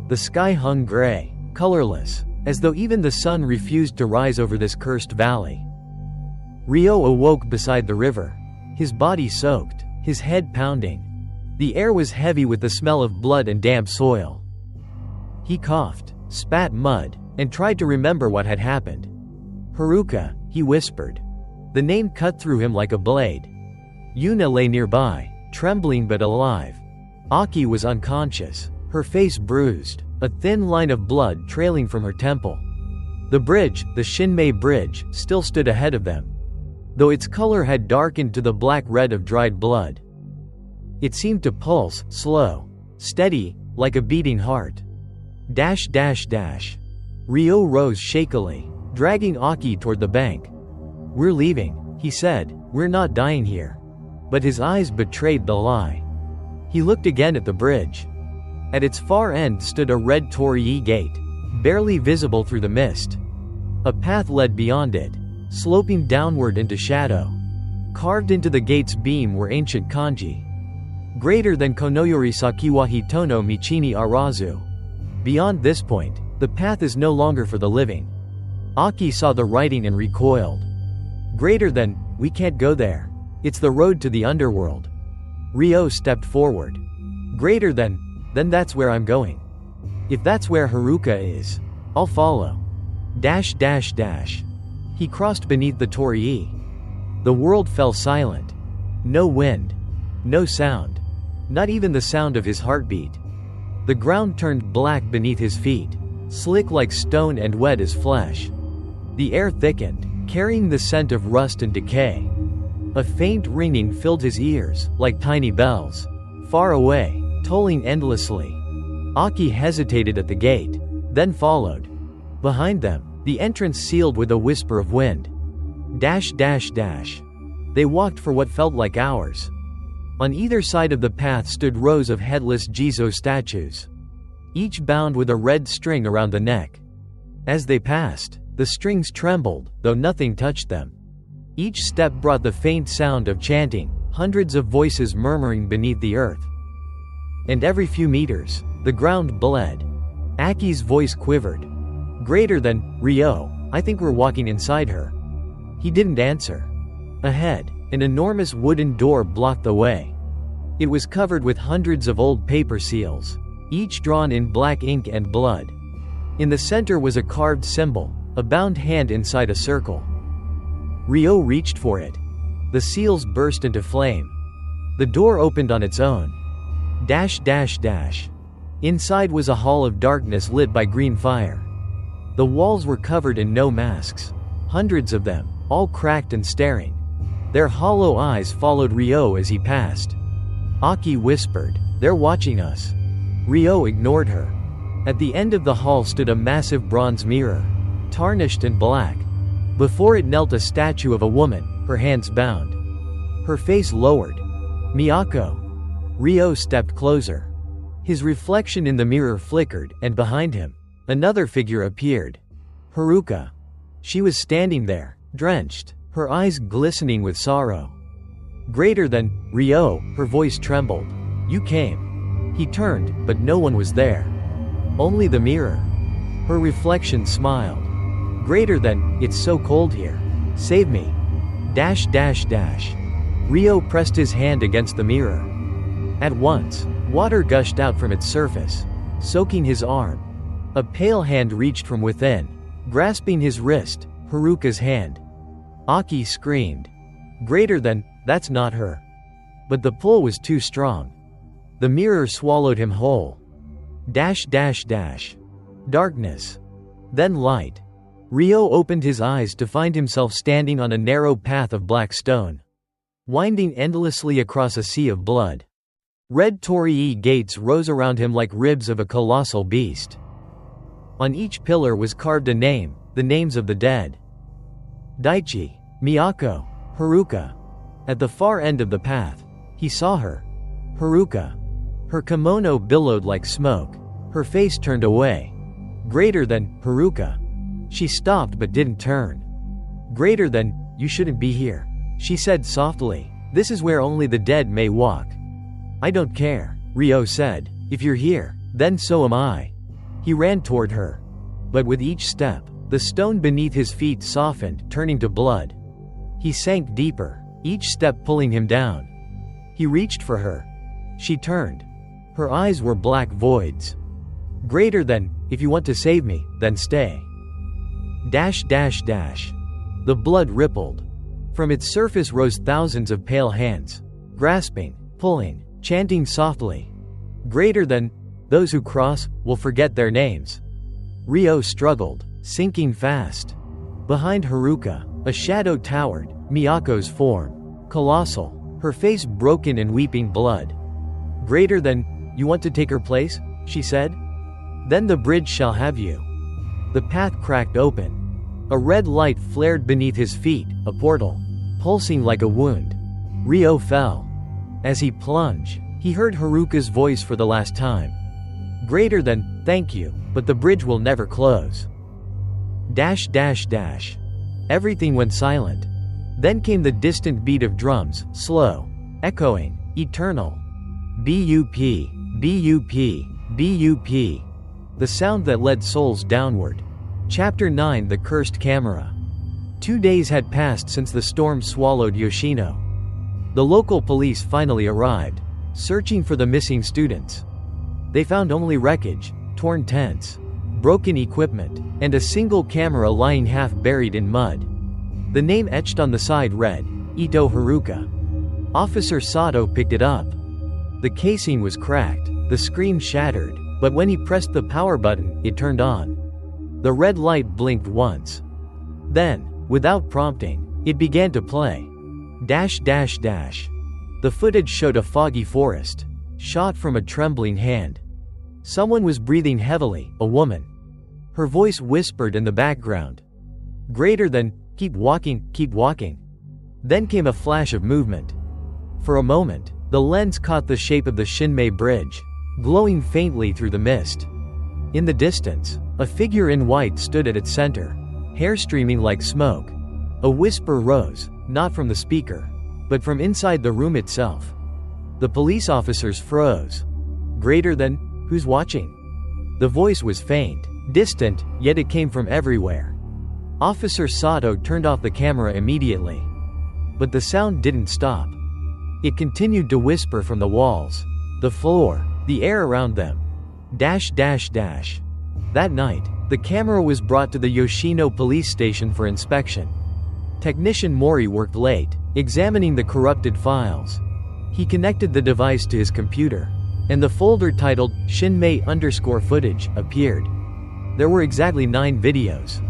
The sky hung gray, colorless, as though even the sun refused to rise over this cursed valley. Ryo awoke beside the river, his body soaked, his head pounding. The air was heavy with the smell of blood and damp soil. He coughed, spat mud, and tried to remember what had happened. Haruka, he whispered. The name cut through him like a blade. Yuna lay nearby, trembling but alive. Aki was unconscious, her face bruised, a thin line of blood trailing from her temple. The bridge, the Shinmei Bridge, still stood ahead of them, though its color had darkened to the black red of dried blood. It seemed to pulse, slow, steady, like a beating heart. Ryo rose shakily, dragging Aki toward the bank. We're leaving, he said, we're not dying here. But his eyes betrayed the lie. He looked again at the bridge. At its far end stood a red torii gate, barely visible through the mist. A path led beyond it, sloping downward into shadow. Carved into the gate's beam were ancient kanji. Greater than Konoyori Sakiwahi Tono Michini Arazu. Beyond this point, the path is no longer for the living. Aki saw the writing and recoiled. Greater than, we can't go there. It's the road to the underworld. Ryo stepped forward. Greater than, then that's where I'm going. If that's where Haruka is, I'll follow. He crossed beneath the torii. The world fell silent. No wind. No sound. Not even the sound of his heartbeat. The ground turned black beneath his feet, slick like stone and wet as flesh. The air thickened, carrying the scent of rust and decay. A faint ringing filled his ears, like tiny bells. Far away, tolling endlessly. Aki hesitated at the gate, then followed. Behind them, the entrance sealed with a whisper of wind. They walked for what felt like hours. On either side of the path stood rows of headless Jizo statues, each bound with a red string around the neck. As they passed, the strings trembled, though nothing touched them. Each step brought the faint sound of chanting, hundreds of voices murmuring beneath the earth. And every few meters, the ground bled. Aki's voice quivered. Greater than, Ryo, I think we're walking inside her. He didn't answer. Ahead, an enormous wooden door blocked the way. It was covered with hundreds of old paper seals, each drawn in black ink and blood. In the center was a carved symbol, a bound hand inside a circle. Ryo reached for it. The seals burst into flame. The door opened on its own. Inside was a hall of darkness lit by green fire. The walls were covered in no masks. Hundreds of them, all cracked and staring. Their hollow eyes followed Ryo as he passed. Aki whispered, "They're watching us." Ryo ignored her. At the end of the hall stood a massive bronze mirror, tarnished and black. Before it knelt a statue of a woman, her hands bound. Her face lowered. Miyako. Ryo stepped closer. His reflection in the mirror flickered, and behind him, another figure appeared. Haruka. She was standing there, drenched, her eyes glistening with sorrow. Greater than, Ryo, her voice trembled. You came. He turned, but no one was there. Only the mirror. Her reflection smiled. Greater than, it's so cold here. Save me. Ryo pressed his hand against the mirror. At once, water gushed out from its surface, soaking his arm. A pale hand reached from within, grasping his wrist, Haruka's hand. Aki screamed. Greater than, that's not her. But the pull was too strong. The mirror swallowed him whole. Darkness. Then light. Ryo opened his eyes to find himself standing on a narrow path of black stone, winding endlessly across a sea of blood. Red torii gates rose around him like ribs of a colossal beast. On each pillar was carved a name, the names of the dead. Daichi, Miyako, Haruka. At the far end of the path, he saw her. Haruka. Her kimono billowed like smoke, her face turned away. Greater than, Haruka. She stopped but didn't turn. Greater than, you shouldn't be here, she said softly. This is where only the dead may walk. I don't care, Ryo said. If you're here, then so am I. He ran toward her. But with each step, the stone beneath his feet softened, turning to blood. He sank deeper, each step pulling him down. He reached for her. She turned. Her eyes were black voids. Greater than, if you want to save me, then stay. The blood rippled. From its surface rose thousands of pale hands, grasping, pulling, chanting softly. Greater than, those who cross, will forget their names. Ryo struggled, sinking fast. Behind Haruka, a shadow towered, Miyako's form. Colossal, her face broken and weeping blood. Greater than, you want to take her place? She said. Then the bridge shall have you. The path cracked open. A red light flared beneath his feet, a portal, pulsing like a wound. Ryo fell. As he plunged, he heard Haruka's voice for the last time. Greater than, thank you, but the bridge will never close. Everything went silent. Then came the distant beat of drums, slow, echoing, eternal. B-U-P, B-U-P, B-U-P. The sound that led souls downward. Chapter 9 The Cursed Camera. 2 days had passed since the storm swallowed Yoshino. The local police finally arrived, searching for the missing students. They found only wreckage, torn tents, broken equipment, and a single camera lying half buried in mud. The name etched on the side read, Ito Haruka. Officer Sato picked it up. The casing was cracked, the screen shattered, but when he pressed the power button, it turned on. The red light blinked once. Then, without prompting, it began to play. The footage showed a foggy forest, shot from a trembling hand. Someone was breathing heavily, a woman. Her voice whispered in the background. Greater than, keep walking, keep walking. Then came a flash of movement. For a moment, the lens caught the shape of the Shinmei Bridge, glowing faintly through the mist. In the distance, a figure in white stood at its center, hair streaming like smoke. A whisper rose, not from the speaker, but from inside the room itself. The police officers froze. Greater than, who's watching? The voice was faint, distant, yet it came from everywhere. Officer Sato turned off the camera immediately. But the sound didn't stop. It continued to whisper from the walls, the floor, the air around them. That night, the camera was brought to the Yoshino police station for inspection. Technician Mori worked late, examining the corrupted files. He connected the device to his computer, and the folder titled Shinmei_footage appeared. There were exactly 9 videos.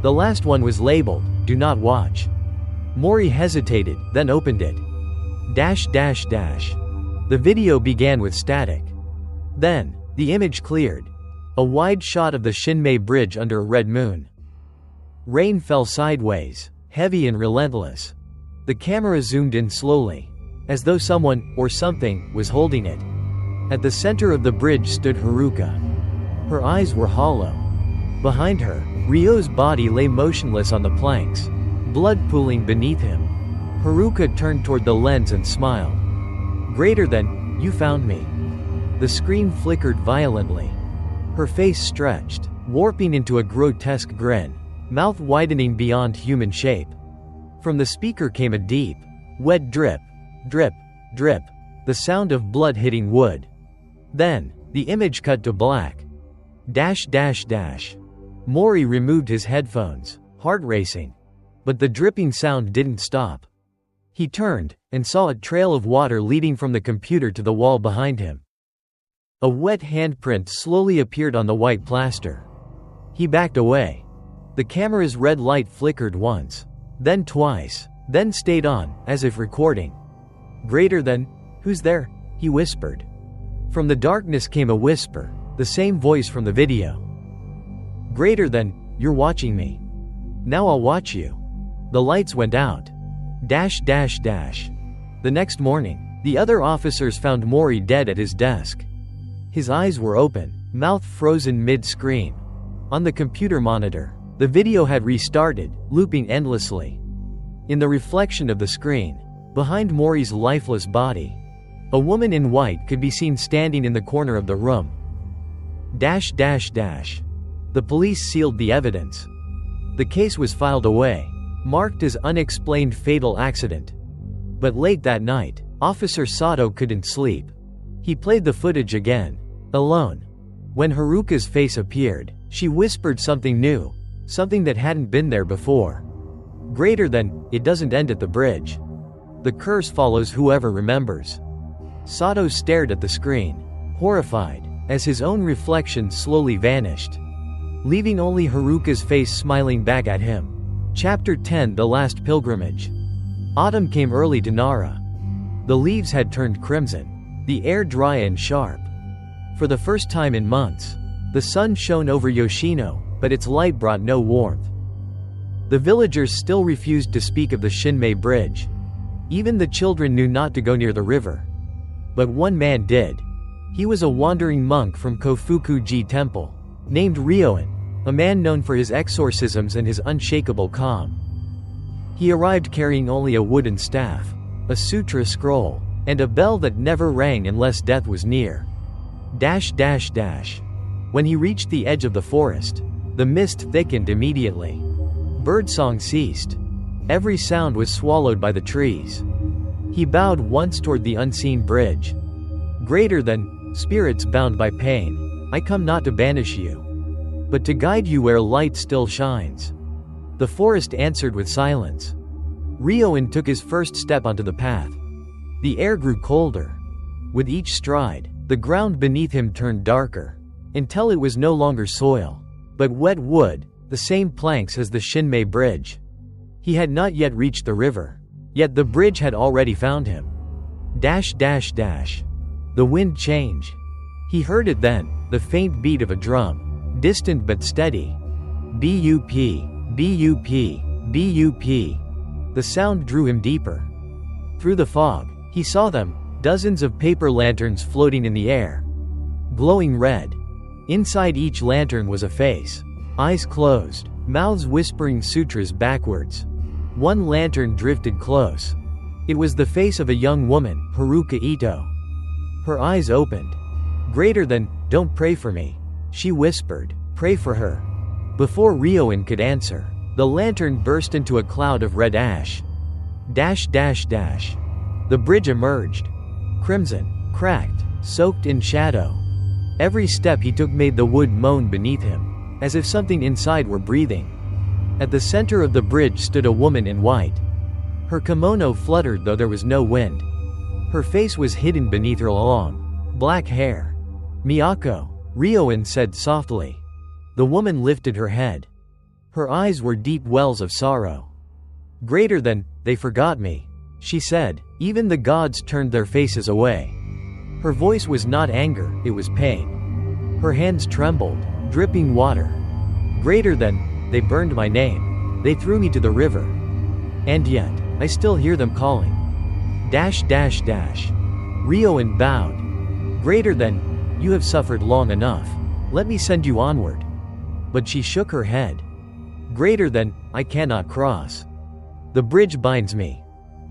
The last one was labeled, Do Not Watch. Mori hesitated, then opened it. The video began with static. Then, the image cleared. A wide shot of the Shinmei Bridge under a red moon. Rain fell sideways, heavy and relentless. The camera zoomed in slowly, as though someone, or something, was holding it. At the center of the bridge stood Haruka. Her eyes were hollow. Behind her, Ryo's body lay motionless on the planks, blood pooling beneath him. Haruka turned toward the lens and smiled. Greater than, you found me. The screen flickered violently. Her face stretched, warping into a grotesque grin, mouth widening beyond human shape. From the speaker came a deep, wet drip, drip, drip, the sound of blood hitting wood. Then, the image cut to black. Mori removed his headphones, heart racing. But the dripping sound didn't stop. He turned, and saw a trail of water leading from the computer to the wall behind him. A wet handprint slowly appeared on the white plaster. He backed away. The camera's red light flickered once, then twice, then stayed on, as if recording. Greater than, who's there? He whispered. From the darkness came a whisper, the same voice from the video. Greater than, you're watching me. Now I'll watch you. The lights went out. The next morning, the other officers found Mori dead at his desk. His eyes were open, mouth frozen mid-scream. On the computer monitor, the video had restarted, looping endlessly. In the reflection of the screen, behind Mori's lifeless body, a woman in white could be seen standing in the corner of the room. The police sealed the evidence. The case was filed away, marked as unexplained fatal accident. But late that night, Officer Sato couldn't sleep. He played the footage again, alone. When Haruka's face appeared, she whispered something new, something that hadn't been there before. Greater than, it doesn't end at the bridge. The curse follows whoever remembers. Sato stared at the screen, horrified, as his own reflection slowly vanished, leaving only Haruka's face smiling back at him. Chapter 10: The Last Pilgrimage. Autumn came early to Nara. The leaves had turned crimson, the air dry and sharp. For the first time in months, the sun shone over Yoshino, but its light brought no warmth. The villagers still refused to speak of the Shinmei Bridge. Even the children knew not to go near the river. But one man did. He was a wandering monk from Kofuku-ji Temple, named Ryoan, a man known for his exorcisms and his unshakable calm. He arrived carrying only a wooden staff, a sutra scroll, and a bell that never rang unless death was near. When he reached the edge of the forest, the mist thickened immediately. Birdsong ceased. Every sound was swallowed by the trees. He bowed once toward the unseen bridge. Greater than spirits bound by pain, I come not to banish you, but to guide you where light still shines. The forest answered with silence. Ryoan took his first step onto the path. The air grew colder. With each stride, the ground beneath him turned darker, until it was no longer soil, but wet wood, the same planks as the Shinmei Bridge. He had not yet reached the river, yet the bridge had already found him. Dash dash dash. The wind changed. He heard it then, the faint beat of a drum, distant but steady. B-U-P, B-U-P, B-U-P. The sound drew him deeper. Through the fog, he saw them, dozens of paper lanterns floating in the air, glowing red. Inside each lantern was a face, eyes closed, mouths whispering sutras backwards. One lantern drifted close. It was the face of a young woman, Haruka Ito. Her eyes opened. Greater than, don't pray for me, she whispered, pray for her. Before Ryoan could answer, the lantern burst into a cloud of red ash. Dash dash dash. The bridge emerged. Crimson, cracked, soaked in shadow. Every step he took made the wood moan beneath him, as if something inside were breathing. At the center of the bridge stood a woman in white. Her kimono fluttered though there was no wind. Her face was hidden beneath her long, black hair. Miyako, Ryoan said softly. The woman lifted her head. Her eyes were deep wells of sorrow. Greater than, they forgot me, she said. Even the gods turned their faces away. Her voice was not anger, it was pain. Her hands trembled, dripping water. Greater than, they burned my name. They threw me to the river. And yet, I still hear them calling. Dash dash dash. Ryoan bowed. Greater than, you have suffered long enough. Let me send you onward. But she shook her head. Greater than, I cannot cross. The bridge binds me.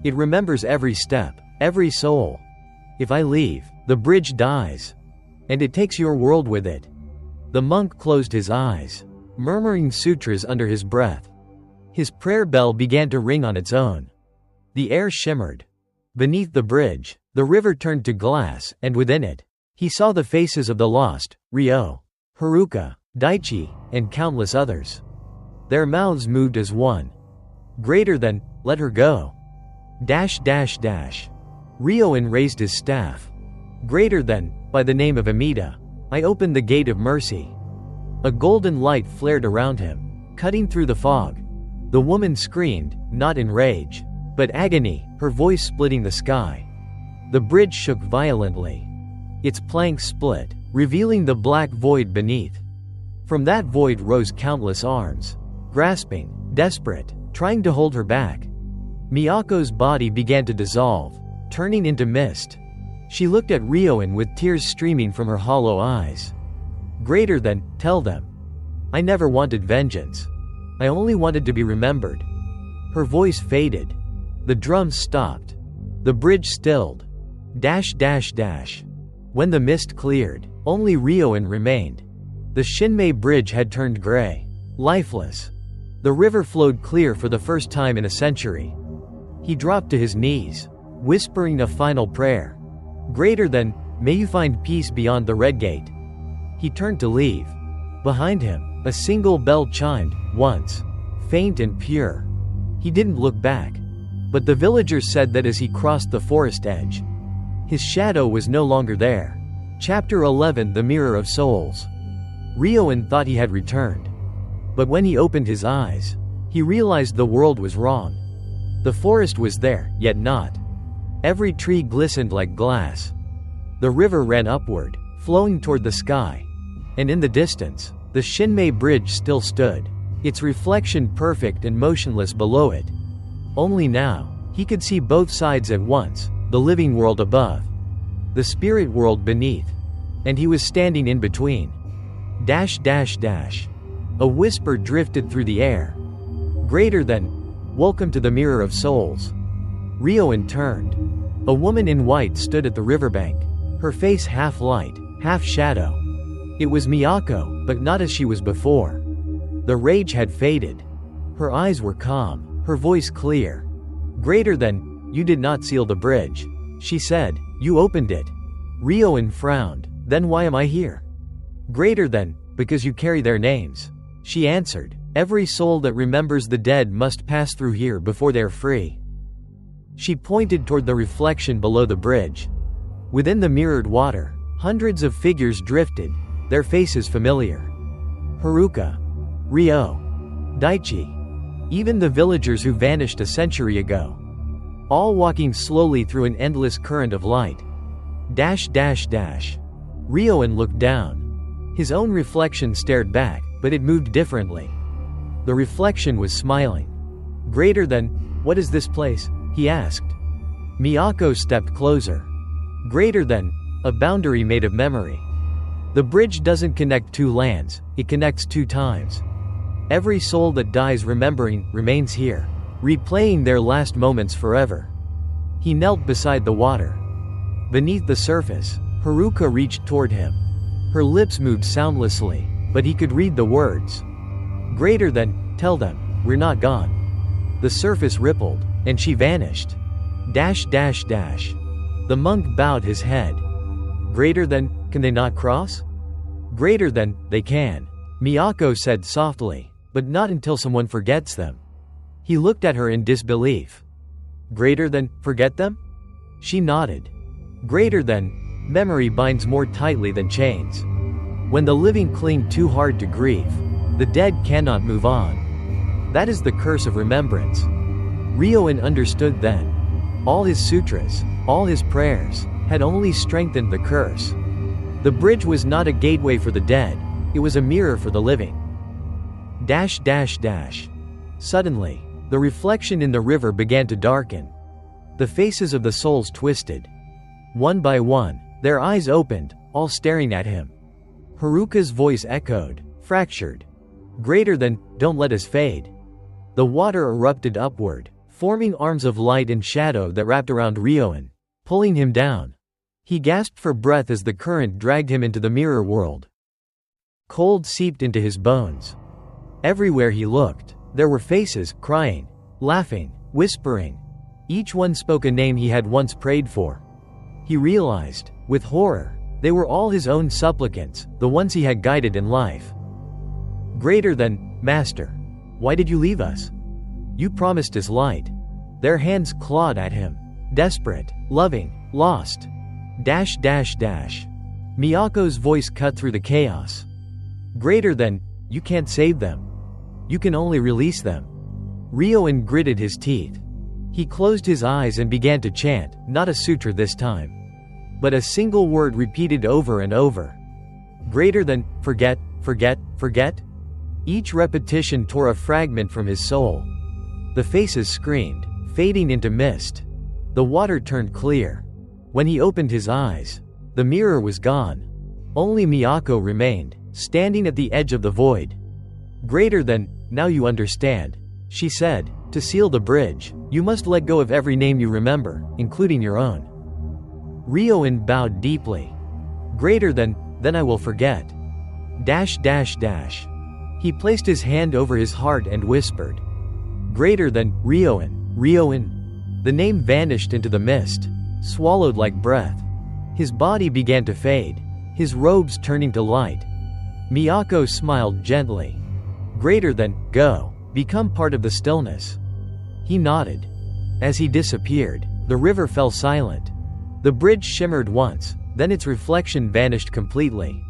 It remembers every step, every soul. If I leave, the bridge dies. And it takes your world with it. The monk closed his eyes, murmuring sutras under his breath. His prayer bell began to ring on its own. The air shimmered. Beneath the bridge, the river turned to glass, and within it, he saw the faces of the lost, Ryo, Haruka, Daichi, and countless others. Their mouths moved as one. Greater than, let her go. Dash dash dash. Ryoan raised his staff. Greater than, by the name of Amida, I opened the gate of mercy. A golden light flared around him, cutting through the fog. The woman screamed, not in rage, but agony, her voice splitting the sky. The bridge shook violently. Its planks split, revealing the black void beneath. From that void rose countless arms, grasping, desperate, trying to hold her back. Miyako's body began to dissolve, turning into mist. She looked at Ryoan with tears streaming from her hollow eyes. Greater than, tell them. I never wanted vengeance. I only wanted to be remembered. Her voice faded. The drums stopped. The bridge stilled. Dash dash dash. When the mist cleared, only Ryoan remained. The Shinmei Bridge had turned gray, lifeless. The river flowed clear for the first time in a century. He dropped to his knees, whispering a final prayer. Greater than, may you find peace beyond the red gate. He turned to leave. Behind him, a single bell chimed, once, faint and pure. He didn't look back. But the villagers said that as he crossed the forest edge, his shadow was no longer there. Chapter 11, The Mirror of Souls. Ryoan thought he had returned. But when he opened his eyes, he realized the world was wrong. The forest was there, yet not. Every tree glistened like glass. The river ran upward, flowing toward the sky. And in the distance, the Shinmei Bridge still stood, its reflection perfect and motionless below it. Only now, he could see both sides at once, the living world above, the spirit world beneath, and he was standing in between. Dash dash dash. A whisper drifted through the air. Greater than, welcome to the Mirror of Souls. Ryoan turned. A woman in white stood at the riverbank, her face half light, half shadow. It was Miyako, but not as she was before. The rage had faded. Her eyes were calm, her voice clear. Greater than, you did not seal the bridge, she said, you opened it. Ryoan frowned, then why am I here? Greater than, because you carry their names. She answered, every soul that remembers the dead must pass through here before they're free. She pointed toward the reflection below the bridge. Within the mirrored water, hundreds of figures drifted, their faces familiar. Haruka, Ryo, Daichi, even the villagers who vanished a century ago. All walking slowly through an endless current of light. Ryoan looked down. His own reflection stared back, but it moved differently. The reflection was smiling. Greater than, what is this place? He asked. Miyako stepped closer. Greater than, a boundary made of memory. The bridge doesn't connect two lands, it connects two times. Every soul that dies remembering remains here, replaying their last moments forever. He knelt beside the water. Beneath the surface, Haruka reached toward him. Her lips moved soundlessly, but he could read the words. Greater than, tell them, we're not gone. The surface rippled, and she vanished. The monk bowed his head. Greater than, can they not cross? Greater than, they can. Miyako said softly, but not until someone forgets them. He looked at her in disbelief. Greater than, forget them? She nodded. Greater than, memory binds more tightly than chains. When the living cling too hard to grief, the dead cannot move on. That is the curse of remembrance. Ryoan understood then. All his sutras, all his prayers, had only strengthened the curse. The bridge was not a gateway for the dead, it was a mirror for the living. Suddenly, the reflection in the river began to darken. The faces of the souls twisted. One by one, their eyes opened, all staring at him. Haruka's voice echoed, fractured. Greater than, don't let us fade. The water erupted upward, forming arms of light and shadow that wrapped around Ryoan, pulling him down. He gasped for breath as the current dragged him into the mirror world. Cold seeped into his bones. Everywhere he looked, there were faces, crying, laughing, whispering. Each one spoke a name he had once prayed for. He realized, with horror, they were all his own supplicants, the ones he had guided in life. Greater than, Master, why did you leave us? You promised us light. Their hands clawed at him. Desperate, loving, lost. Miyako's voice cut through the chaos. Greater than, you can't save them. You can only release them. Ryoan gritted his teeth. He closed his eyes and began to chant, not a sutra this time, but a single word repeated over and over. Greater than, forget, forget, forget. Each repetition tore a fragment from his soul. The faces screamed, fading into mist. The water turned clear. When he opened his eyes, the mirror was gone. Only Miyako remained, standing at the edge of the void. Greater than, now you understand, she said, to seal the bridge, you must let go of every name you remember, including your own. Ryoan bowed deeply. Greater than, then I will forget. He placed his hand over his heart and whispered. Greater than, Ryoan, Ryoan. The name vanished into the mist, swallowed like breath. His body began to fade, his robes turning to light. Miyako smiled gently. Greater than, go, become part of the stillness. He nodded. As he disappeared, the river fell silent. The bridge shimmered once, then its reflection vanished completely.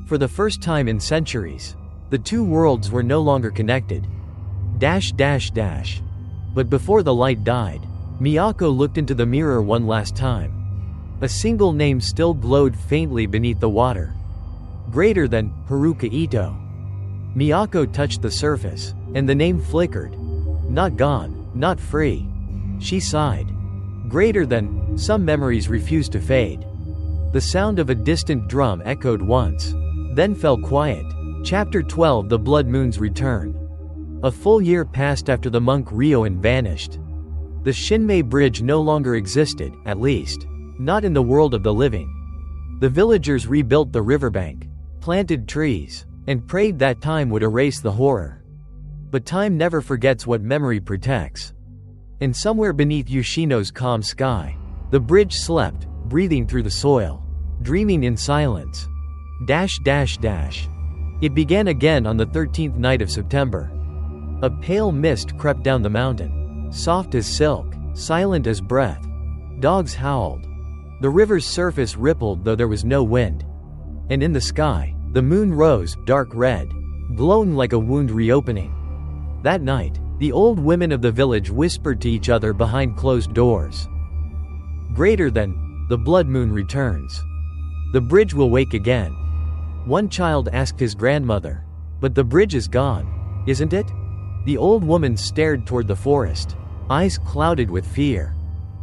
For the first time in centuries, the two worlds were no longer connected. But before the light died, Miyako looked into the mirror one last time. A single name still glowed faintly beneath the water. Greater than, Haruka Ito. Miyako touched the surface, and the name flickered. Not gone, not free. She sighed. Greater than, some memories refused to fade. The sound of a distant drum echoed once, then fell quiet. Chapter 12 The Blood Moon's Return. A full year passed after the monk Ryoan vanished. The Shinmei Bridge no longer existed, at least, not in the world of the living. The villagers rebuilt the riverbank, planted trees, and prayed that time would erase the horror. But time never forgets what memory protects. And somewhere beneath Yoshino's calm sky, the bridge slept, breathing through the soil, dreaming in silence. It began again on the 13th night of September. A pale mist crept down the mountain, soft as silk, silent as breath. Dogs howled. The river's surface rippled though there was no wind. And in the sky, the moon rose, dark red, glowing like a wound reopening. That night, the old women of the village whispered to each other behind closed doors. Greater than, the blood moon returns. The bridge will wake again. One child asked his grandmother, "But the bridge is gone, isn't it?" The old woman stared toward the forest, eyes clouded with fear.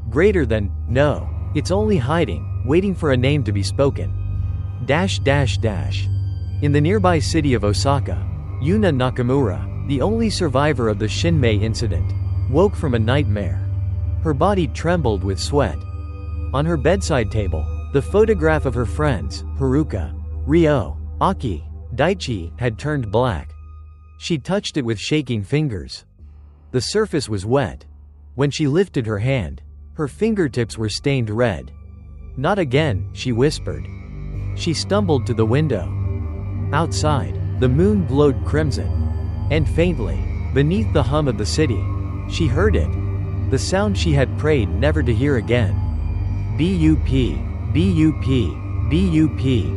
Greater than, no, it's only hiding, waiting for a name to be spoken. In the nearby city of Osaka, Yuna Nakamura, the only survivor of the Shinmei incident, woke from a nightmare. Her body trembled with sweat. On her bedside table, the photograph of her friends, Haruka, Ryo, Aki, Daichi, had turned black. She touched it with shaking fingers. The surface was wet. When she lifted her hand, her fingertips were stained red. "Not again," she whispered. She stumbled to the window. Outside, the moon glowed crimson. And faintly, beneath the hum of the city, she heard it. The sound she had prayed never to hear again. B-U-P, B-U-P, B-U-P.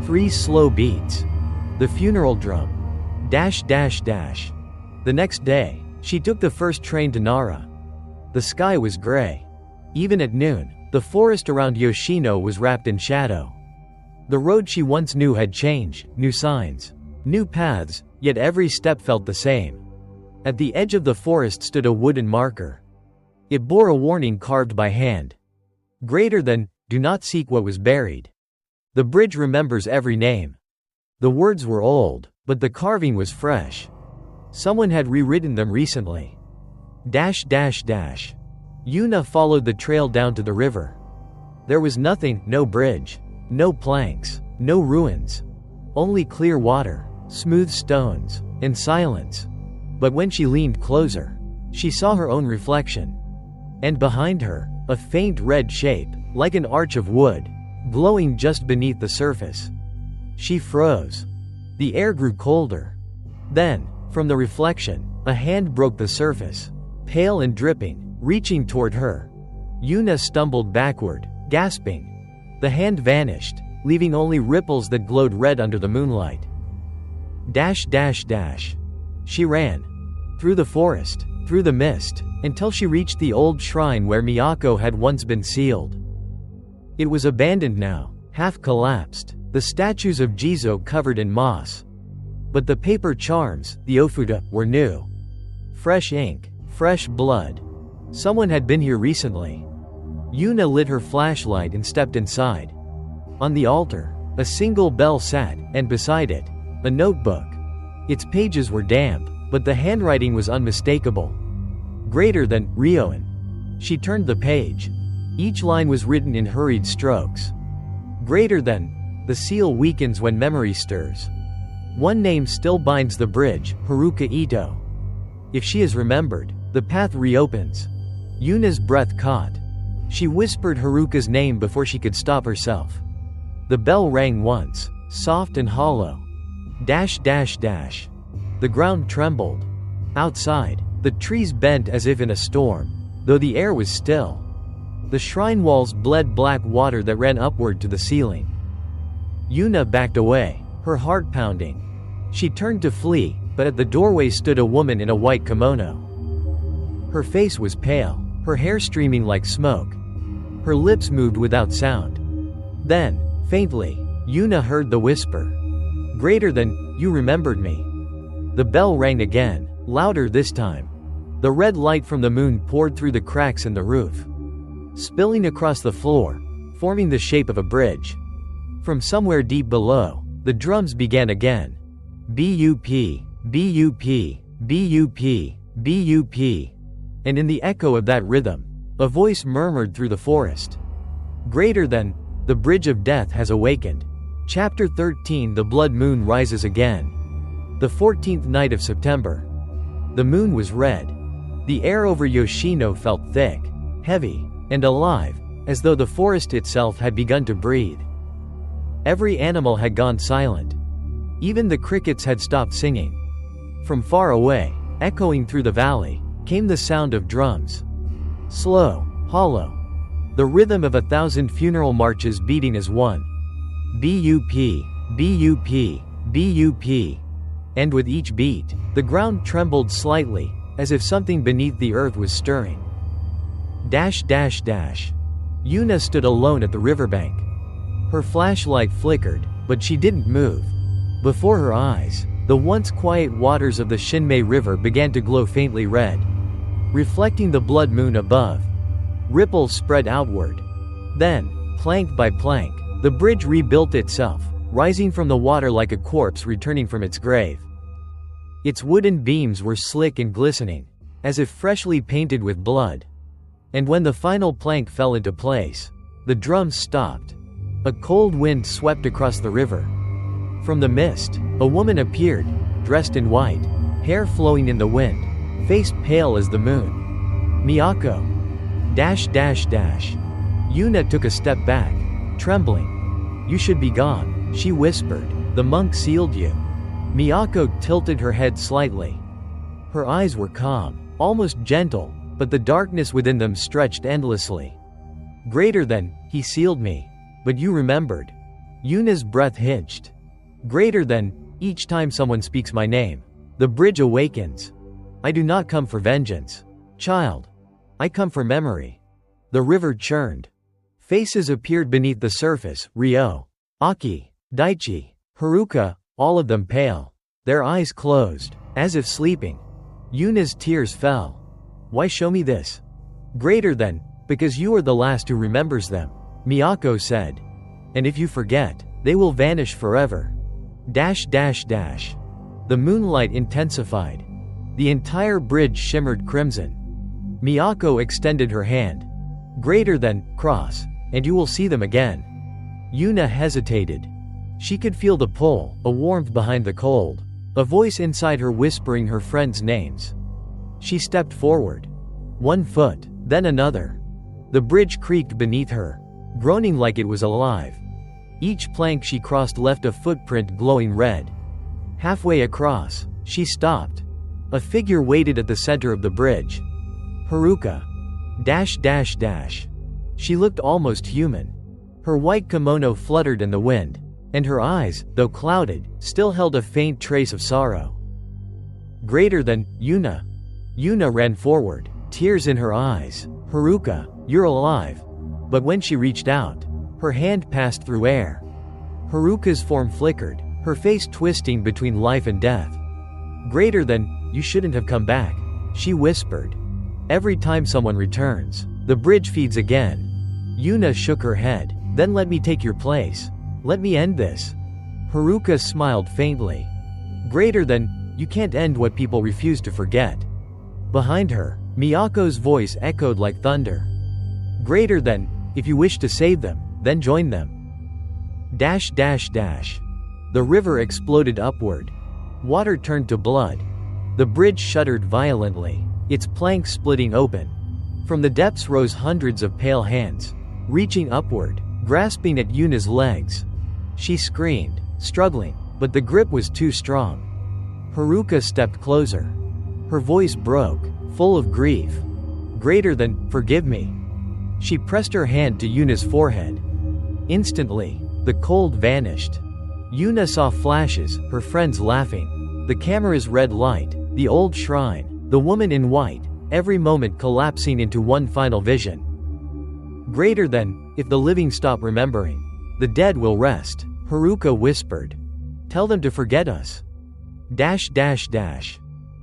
3 slow beats. The funeral drum. The next day, she took the first train to Nara. The sky was gray. Even at noon, the forest around Yoshino was wrapped in shadow. The road she once knew had changed, new signs, new paths, yet every step felt the same. At the edge of the forest stood a wooden marker. It bore a warning carved by hand. Greater than, do not seek what was buried. The bridge remembers every name. The words were old, but the carving was fresh. Someone had rewritten them recently. Yuna followed the trail down to the river. There was nothing, no bridge, no planks, no ruins. Only clear water, smooth stones, and silence. But when she leaned closer, she saw her own reflection. And behind her, a faint red shape, like an arch of wood, glowing just beneath the surface. She froze. The air grew colder. Then, from the reflection, a hand broke the surface, pale and dripping, reaching toward her. Yuna stumbled backward, gasping. The hand vanished, leaving only ripples that glowed red under the moonlight. She ran. Through the forest, through the mist, until she reached the old shrine where Miyako had once been sealed. It was abandoned now, half collapsed, the statues of Jizo covered in moss. But the paper charms, the ofuda, were new. Fresh ink, fresh blood. Someone had been here recently. Yuna lit her flashlight and stepped inside. On the altar, a single bell sat, and beside it, a notebook. Its pages were damp, but the handwriting was unmistakable. Greater than, Ryoan. She turned the page. Each line was written in hurried strokes. Greater than, the seal weakens when memory stirs. One name still binds the bridge, Haruka Ito. If she is remembered, the path reopens. Yuna's breath caught. She whispered Haruka's name before she could stop herself. The bell rang once, soft and hollow. The ground trembled. Outside, the trees bent as if in a storm, though the air was still. The shrine walls bled black water that ran upward to the ceiling. Yuna backed away, her heart pounding. She turned to flee, but at the doorway stood a woman in a white kimono. Her face was pale, her hair streaming like smoke. Her lips moved without sound. Then, faintly, Yuna heard the whisper. Greater than, you remembered me. The bell rang again, louder this time. The red light from the moon poured through the cracks in the roof, spilling across the floor, forming the shape of a bridge. From somewhere deep below, the drums began again. B-U-P, B-U-P, B-U-P, B-U-P. And in the echo of that rhythm, a voice murmured through the forest. Greater than, the bridge of death has awakened. Chapter 13. The blood moon rises again. The 14th night of September. The moon was red. The air over Yoshino felt thick, heavy, and alive, as though the forest itself had begun to breathe. Every animal had gone silent. Even the crickets had stopped singing. From far away, echoing through the valley, came the sound of drums. Slow, hollow. The rhythm of 1,000 funeral marches beating as one. B-U-P, B-U-P, B-U-P. And with each beat, the ground trembled slightly, as if something beneath the earth was stirring. Dash dash dash. Yuna stood alone at the riverbank. Her flashlight flickered, but she didn't move. Before her eyes, the once quiet waters of the Shinmei River began to glow faintly red, reflecting the blood moon above. Ripples spread outward. Then, plank by plank, the bridge rebuilt itself, rising from the water like a corpse returning from its grave. Its wooden beams were slick and glistening, as if freshly painted with blood. And when the final plank fell into place, the drums stopped. A cold wind swept across the river. From the mist, a woman appeared, dressed in white, hair flowing in the wind, face pale as the moon. Miyako. Dash dash dash. Yuna took a step back, trembling. You should be gone, she whispered. The monk sealed you. Miyako tilted her head slightly. Her eyes were calm, almost gentle, but the darkness within them stretched endlessly. Greater than, he sealed me. But you remembered. Yuna's breath hitched. Greater than, each time someone speaks my name, the bridge awakens. I do not come for vengeance, child. I come for memory. The river churned. Faces appeared beneath the surface, Ryo, Aki, Daichi, Haruka, all of them pale. Their eyes closed, as if sleeping. Yuna's tears fell. Why show me this? Greater than, because you are the last who remembers them, Miyako said. And if you forget, they will vanish forever. Dash dash dash. The moonlight intensified. The entire bridge shimmered crimson. Miyako extended her hand. Greater than, cross, and you will see them again. Yuna hesitated. She could feel the pull, a warmth behind the cold, a voice inside her whispering her friends' names. She stepped forward. 1 foot, then another. The bridge creaked beneath her, groaning like it was alive. Each plank she crossed left a footprint glowing red. Halfway across, she stopped. A figure waited at the center of the bridge. Haruka. Dash dash dash. She looked almost human. Her white kimono fluttered in the wind, and her eyes, though clouded, still held a faint trace of sorrow. Greater than, Yuna. Yuna ran forward, tears in her eyes. Haruka, you're alive. But when she reached out, her hand passed through air. Haruka's form flickered, her face twisting between life and death. Greater than, you shouldn't have come back, she whispered. Every time someone returns, the bridge feeds again. Yuna shook her head. Then let me take your place. Let me end this. Haruka smiled faintly. Greater than, you can't end what people refuse to forget. Behind her, Miyako's voice echoed like thunder. Greater than, if you wish to save them, then join them. Dash dash dash. The river exploded upward. Water turned to blood. The bridge shuddered violently, its planks splitting open. From the depths rose hundreds of pale hands, reaching upward, grasping at Yuna's legs. She screamed, struggling, but the grip was too strong. Haruka stepped closer. Her voice broke, full of grief. Greater than, forgive me. She pressed her hand to Yuna's forehead. Instantly, the cold vanished. Yuna saw flashes, her friends laughing, the camera's red light, the old shrine, the woman in white, every moment collapsing into one final vision. Greater than, if the living stop remembering, the dead will rest, Haruka whispered. Tell them to forget us. Dash dash dash.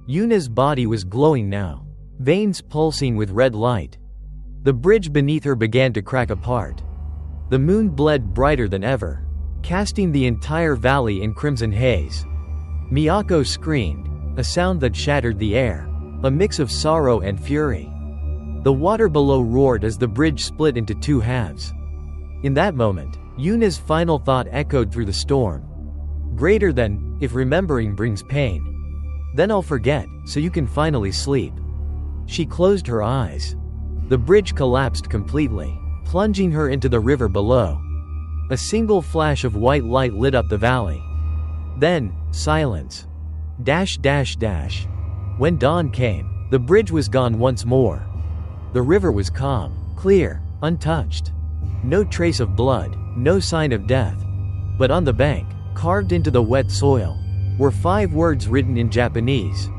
Yuna's body was glowing now, veins pulsing with red light. The bridge beneath her began to crack apart. The moon bled brighter than ever, casting the entire valley in crimson haze. Miyako screamed, a sound that shattered the air, a mix of sorrow and fury. The water below roared as the bridge split into two halves. In that moment, Yuna's final thought echoed through the storm. Greater than, if remembering brings pain. Then I'll forget, so you can finally sleep." She closed her eyes. The bridge collapsed completely, plunging her into the river below. A single flash of white light lit up the valley. Then, silence. Dash dash dash. When dawn came, the bridge was gone once more. The river was calm, clear, untouched. No trace of blood, no sign of death. But on the bank, carved into the wet soil, were 5 words written in Japanese.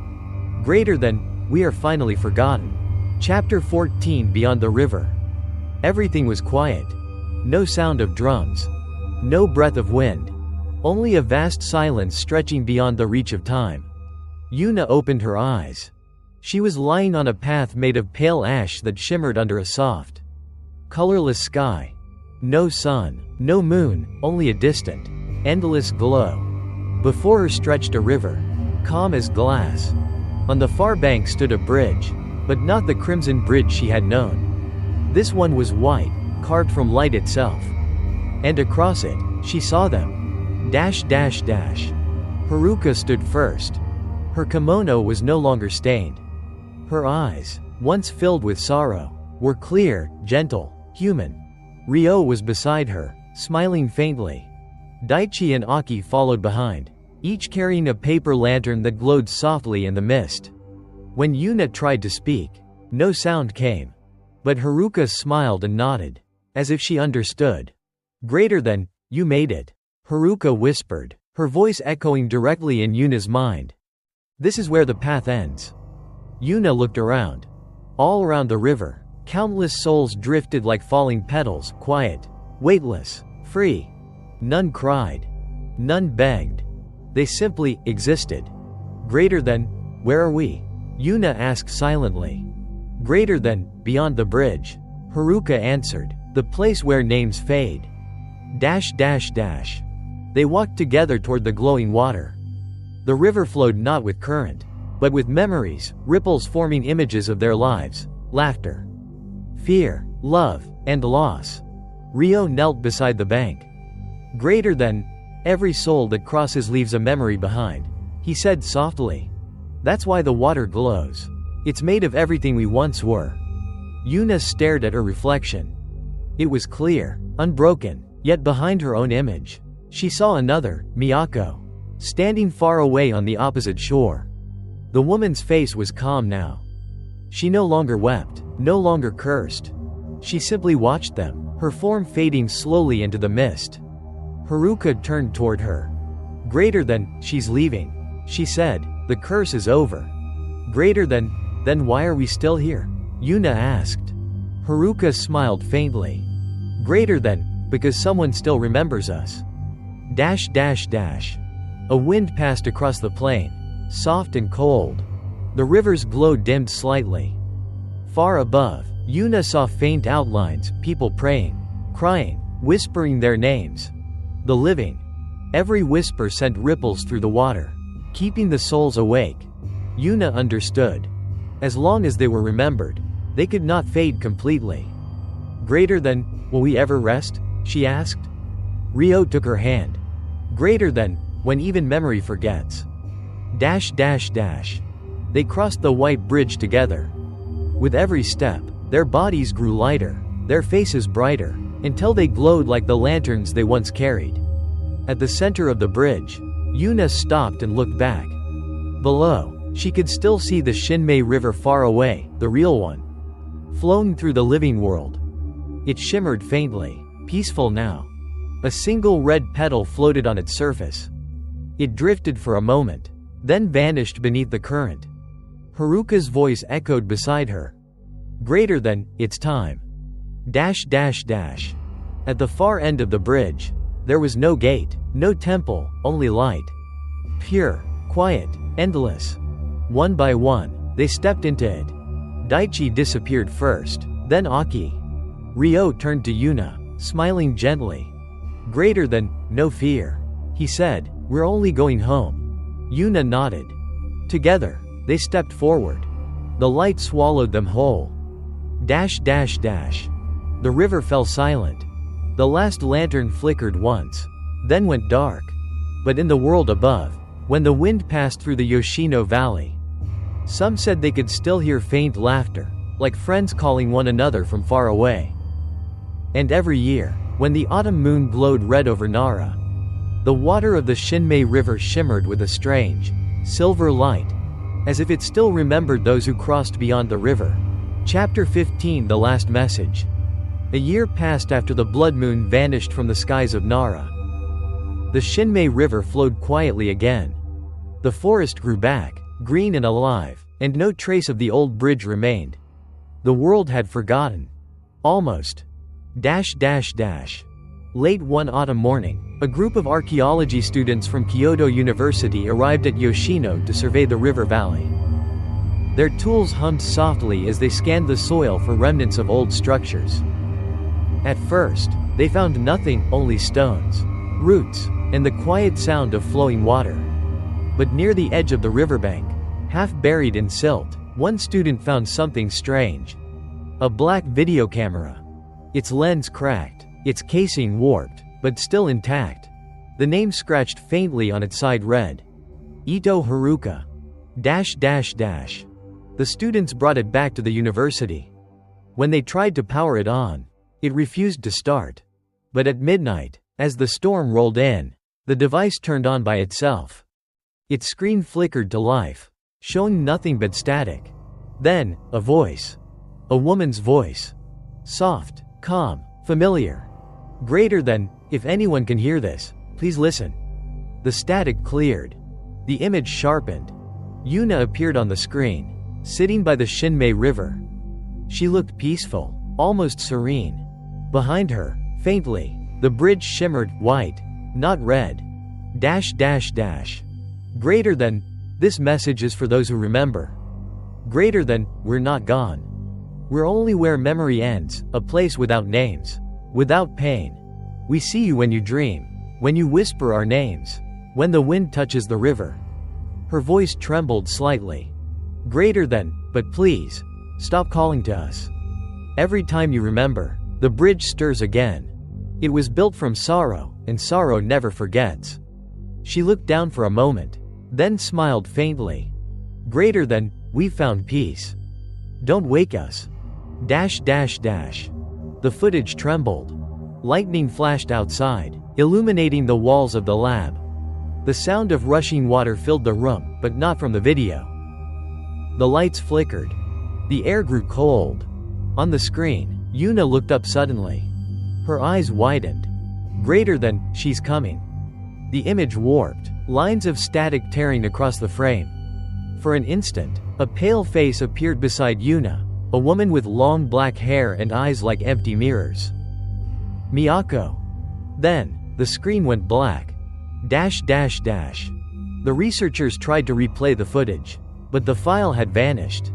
Greater than, we are finally forgotten. Chapter 14 Beyond the River. Everything was quiet. No sound of drums. No breath of wind. Only a vast silence stretching beyond the reach of time. Yuna opened her eyes. She was lying on a path made of pale ash that shimmered under a soft, colorless sky. No sun, no moon, only a distant, endless glow. Before her stretched a river, calm as glass. On the far bank stood a bridge, but not the crimson bridge she had known. This one was white, carved from light itself. And across it, she saw them. Dash dash dash. Haruka stood first. Her kimono was no longer stained. Her eyes, once filled with sorrow, were clear, gentle, human. Ryo was beside her, smiling faintly. Daichi and Aki followed behind, each carrying a paper lantern that glowed softly in the mist. When Yuna tried to speak, no sound came. But Haruka smiled and nodded, as if she understood. "Greater than, you made it," Haruka whispered, her voice echoing directly in Yuna's mind. "This is where the path ends." Yuna looked around. All around the river, countless souls drifted like falling petals, quiet, weightless, free. None cried. None begged. They simply existed. "Greater than, where are we?" Yuna asked silently. "Greater than, beyond the bridge," Haruka answered, "the place where names fade." Dash dash dash. They walked together toward the glowing water. The river flowed not with current, but with memories, ripples forming images of their lives, laughter, fear, love, and loss. Ryo knelt beside the bank. "Greater than, every soul that crosses leaves a memory behind," he said softly. "That's why the water glows. It's made of everything we once were." Yuna stared at her reflection. It was clear, unbroken, yet behind her own image, she saw another, Miyako, standing far away on the opposite shore. The woman's face was calm now. She no longer wept, no longer cursed. She simply watched them, her form fading slowly into the mist. Haruka turned toward her. "Greater than, she's leaving," she said, "the curse is over." "Greater than, then why are we still here?" Yuna asked. Haruka smiled faintly. "Greater than, because someone still remembers us." Dash dash dash. A wind passed across the plain, soft and cold. The river's glow dimmed slightly. Far above, Yuna saw faint outlines, people praying, crying, whispering their names. The living. Every whisper sent ripples through the water, keeping the souls awake. Yuna understood. As long as they were remembered, they could not fade completely. "Greater than, will we ever rest?" she asked. Ryo took her hand. "Greater than, when even memory forgets." Dash dash dash. They crossed the white bridge together. With every step, their bodies grew lighter, their faces brighter, until they glowed like the lanterns they once carried. At the center of the bridge, Yuna stopped and looked back. Below, she could still see the Shinmei River far away, the real one, flowing through the living world. It shimmered faintly, peaceful now. A single red petal floated on its surface. It drifted for a moment, then vanished beneath the current. Haruka's voice echoed beside her. "Greater than, it's time." Dash dash dash. At the far end of the bridge, there was no gate, no temple, only light. Pure, quiet, endless. One by one, they stepped into it. Daichi disappeared first, then Aki. Ryo turned to Yuna, smiling gently. "Greater than, no fear," he said, "we're only going home." Yuna nodded. Together, they stepped forward. The light swallowed them whole. Dash dash dash. The river fell silent. The last lantern flickered once, then went dark. But in the world above, when the wind passed through the Yoshino Valley. Some said they could still hear faint laughter, like friends calling one another from far away. And every year, when the autumn moon glowed red over Nara, the water of the Shinmei River shimmered with a strange, silver light, as if it still remembered those who crossed beyond the river. Chapter 15 The Last Message. A year passed after the blood moon vanished from the skies of Nara. The Shinmei River flowed quietly again. The forest grew back, green and alive, and no trace of the old bridge remained. The world had forgotten. Almost. Late one autumn morning, a group of archaeology students from Kyoto University arrived at Yoshino to survey the river valley. Their tools hummed softly as they scanned the soil for remnants of old structures. At first, they found nothing, only stones, roots, and the quiet sound of flowing water. But near the edge of the riverbank, half buried in silt, one student found something strange. A black video camera. Its lens cracked, its casing warped, but still intact. The name scratched faintly on its side read, Ito Haruka. The students brought it back to the university. When they tried to power it on, it refused to start. But at midnight, as the storm rolled in, the device turned on by itself. Its screen flickered to life, showing nothing but static. Then, a voice. A woman's voice. Soft, calm, familiar. Greater than, if anyone can hear this, please listen. The static cleared. The image sharpened. Yuna appeared on the screen, sitting by the Shinmei River. She looked peaceful, almost serene. Behind her, faintly, the bridge shimmered, white, not red. Greater than, this message is for those who remember. Greater than, we're not gone. We're only where memory ends, a place without names, without pain. We see you when you dream, when you whisper our names, when the wind touches the river. Her voice trembled slightly. Greater than, but please, stop calling to us. Every time you remember, the bridge stirs again. It was built from sorrow, and sorrow never forgets. She looked down for a moment, then smiled faintly. Greater than, we found peace. Don't wake us. The footage trembled. Lightning flashed outside, illuminating the walls of the lab. The sound of rushing water filled the room, but not from the video. The lights flickered. The air grew cold. On the screen, Yuna looked up suddenly. Her eyes widened. Greater than, she's coming. The image warped, lines of static tearing across the frame. For an instant, a pale face appeared beside Yuna, a woman with long black hair and eyes like empty mirrors. Miyako. Then, the screen went black. The researchers tried to replay the footage, but the file had vanished.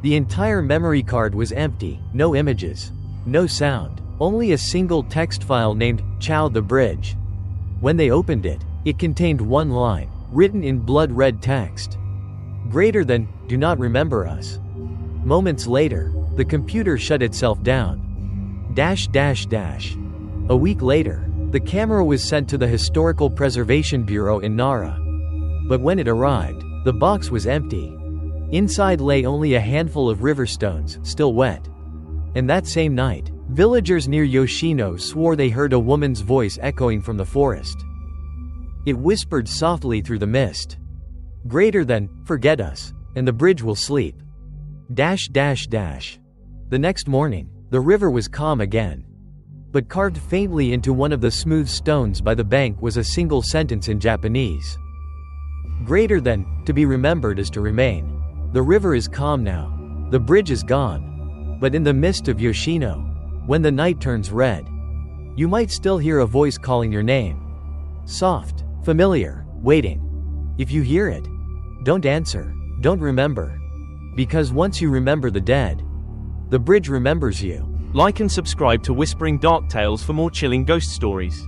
The entire memory card was empty, no images, no sound, only a single text file named Chow the Bridge. When they opened it, it contained one line, written in blood-red text. Greater than, do not remember us. Moments later, the computer shut itself down. A week later, the camera was sent to the Historical Preservation Bureau in Nara. But when it arrived, the box was empty. Inside lay only a handful of river stones, still wet. And that same night, villagers near Yoshino swore they heard a woman's voice echoing from the forest. It whispered softly through the mist. Greater than, forget us, and the bridge will sleep. The next morning, the river was calm again. But carved faintly into one of the smooth stones by the bank was a single sentence in Japanese. Greater than, to be remembered is to remain. The river is calm now. The bridge is gone. But in the mist of Yoshino, when the night turns red, you might still hear a voice calling your name. Soft, familiar, waiting. If you hear it, don't answer, don't remember. Because once you remember the dead, the bridge remembers you. Like and subscribe to Whispering Dark Tales for more chilling ghost stories.